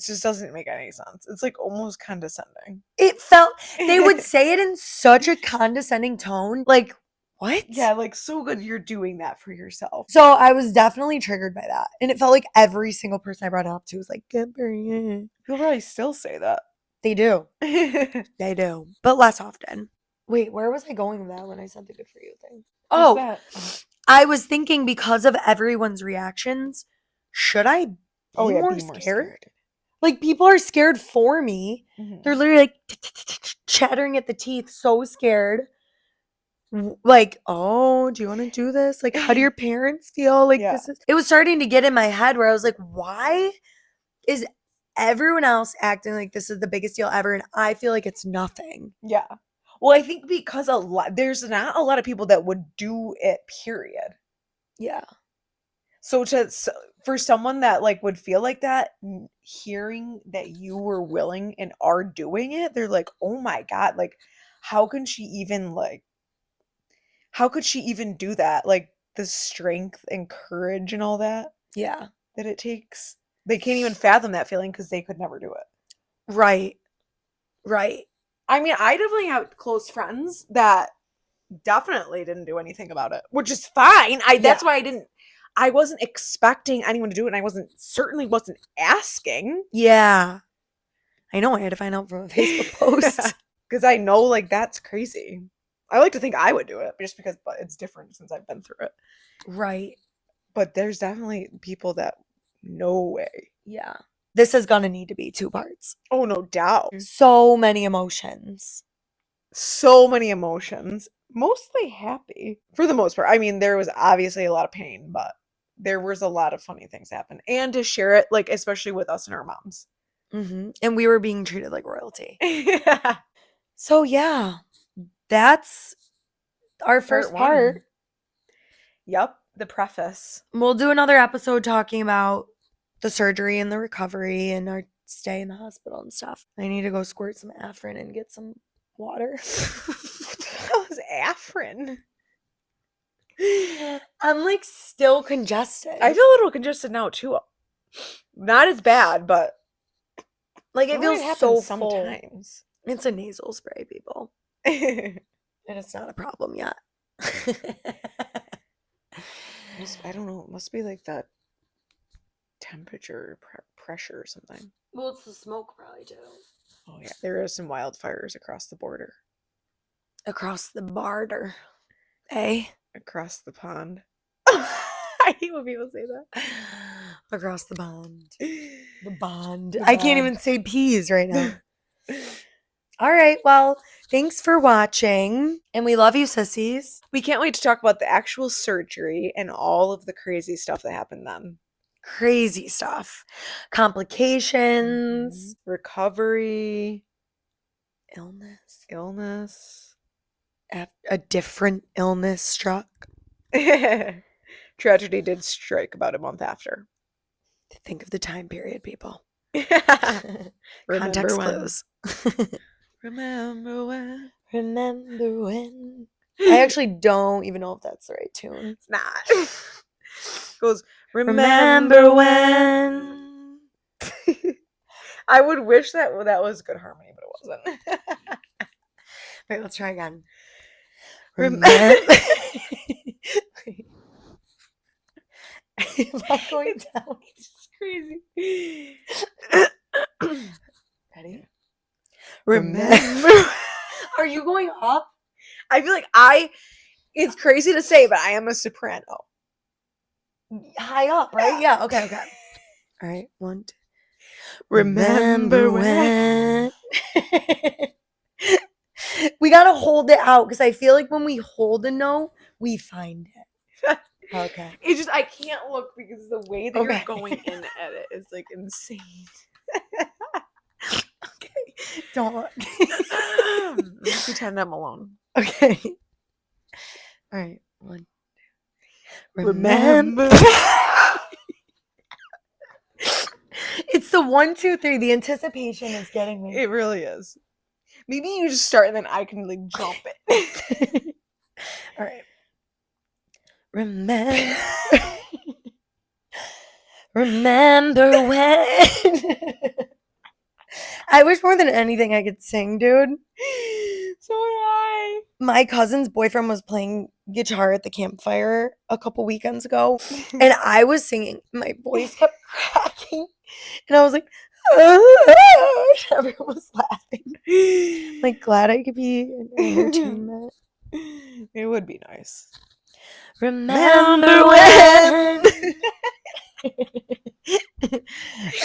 Speaker 2: just doesn't make any sense. It's like almost condescending.
Speaker 1: It felt, they would say it in such a condescending tone. Like, what?
Speaker 2: Yeah, like so good you're doing that for yourself.
Speaker 1: So I was definitely triggered by that. And it felt like every single person I brought it up to was like, good for you.
Speaker 2: People probably still say that.
Speaker 1: They do.
Speaker 2: What's
Speaker 1: They do. But less often. Wait, where was I going with that when I said the good for you thing? Oh,
Speaker 2: that?
Speaker 1: I was thinking because of everyone's reactions, should I
Speaker 2: Oh
Speaker 1: be
Speaker 2: yeah,
Speaker 1: more
Speaker 2: be more
Speaker 1: scared?
Speaker 2: scared.
Speaker 1: Like people are scared for me.
Speaker 2: Mhm.
Speaker 1: They're literally like chattering at the teeth, so scared. Like, oh, do you want to do this? Like, how do your parents feel? Like,
Speaker 2: Yeah.
Speaker 1: it was starting to get in my head where I was like, why is everyone else acting like this is the biggest deal ever? And I feel like it's nothing.
Speaker 2: Yeah. Well, I think because there's not a lot of people that would do it, period.
Speaker 1: Yeah.
Speaker 2: So for someone that like would feel like that, hearing that you were willing and are doing it, they're like, "Oh my God, like how can she even like how could she even do that? Like the strength and courage and all that
Speaker 1: Yeah.
Speaker 2: that it takes." They can't even fathom that feeling because they could never do it.
Speaker 1: Right. Right.
Speaker 2: I mean, I definitely have close friends that definitely didn't do anything about it, which is fine. That's
Speaker 1: Yeah.
Speaker 2: why I wasn't expecting anyone to do it, and I certainly wasn't asking.
Speaker 1: Yeah. I know I had to find out from a Facebook post.
Speaker 2: Because I know like that's crazy. I like to think I would do it just because, but it's different since I've been through it.
Speaker 1: Right.
Speaker 2: But there's definitely people that no way.
Speaker 1: Yeah. This is gonna need to be 2 parts.
Speaker 2: Oh, no doubt.
Speaker 1: So many emotions.
Speaker 2: So many emotions, mostly happy for the most part. I mean, there was obviously a lot of pain, but there was a lot of funny things happen. And to share it, like, especially with us and our moms.
Speaker 1: And we were being treated like royalty.
Speaker 2: Yeah.
Speaker 1: So yeah, that's our first
Speaker 2: Part 1.
Speaker 1: part.
Speaker 2: Yep, the preface.
Speaker 1: We'll do another episode talking about the surgery and the recovery and our stay in the hospital and stuff. I need to go squirt some Afrin and get some water.
Speaker 2: What the hell is Afrin?
Speaker 1: I'm like still congested.
Speaker 2: I feel a little congested now too. Not as bad, but
Speaker 1: like it
Speaker 2: only
Speaker 1: feels
Speaker 2: happens
Speaker 1: so full.
Speaker 2: sometimes.
Speaker 1: It's a nasal spray, people. And it's not a problem yet.
Speaker 2: I don't know. It must be like that temperature, pressure or something.
Speaker 1: Well, it's the smoke probably too.
Speaker 2: Oh yeah, there are some wildfires across the border.
Speaker 1: Across the barter. Eh?
Speaker 2: Across the pond. I hate when people say that.
Speaker 1: Across the bond. The bond.
Speaker 2: The
Speaker 1: I can't
Speaker 2: bond.
Speaker 1: even say peas right now. All right. Well, thanks for watching. And we love you, sissies.
Speaker 2: We can't wait to talk about the actual surgery and all of the crazy stuff that happened then.
Speaker 1: Crazy stuff. Complications.
Speaker 2: Recovery,
Speaker 1: Illness.
Speaker 2: illness.
Speaker 1: A different illness struck.
Speaker 2: Tragedy did strike about a month after.
Speaker 1: Think of the time period, people.
Speaker 2: Remember
Speaker 1: Context
Speaker 2: when.
Speaker 1: clues.
Speaker 2: Remember when.
Speaker 1: Remember when. I actually don't even know if that's the right tune.
Speaker 2: It's not. Goes,
Speaker 1: Remember when.
Speaker 2: I would wish that was good harmony, but it wasn't.
Speaker 1: Wait, let's try again.
Speaker 2: Remember.
Speaker 1: Am I going down?
Speaker 2: It's just crazy.
Speaker 1: Ready?
Speaker 2: Remember.
Speaker 1: Are you going up?
Speaker 2: I feel like it's crazy to say, but I am a soprano.
Speaker 1: High up, right? Yeah, okay. All right, 1, 2.
Speaker 2: Remember when.
Speaker 1: We gotta hold it out because I feel like when we hold a note, we find it. Okay.
Speaker 2: It's just I can't look because the way that
Speaker 1: Okay.
Speaker 2: you're going in at it is like insane.
Speaker 1: Okay. Don't look.
Speaker 2: Let's pretend I'm alone.
Speaker 1: Okay. All right. 1, 2.
Speaker 2: Remember.
Speaker 1: It's the 1, 2, 3. The anticipation is getting me.
Speaker 2: It really is. Maybe you just start and then I can like jump it.
Speaker 1: All right. Remember. Remember when. I wish more than anything I could sing, dude.
Speaker 2: So do I.
Speaker 1: My cousin's boyfriend was playing guitar at the campfire a couple weekends ago, and I was singing. My voice kept cracking, and I was like, everyone was laughing. Like, glad I could be an entertainment.
Speaker 2: It would be nice.
Speaker 1: Remember when.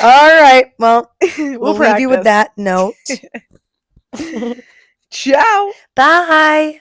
Speaker 1: All right. Well, we'll leave you with that note.
Speaker 2: Ciao.
Speaker 1: Bye.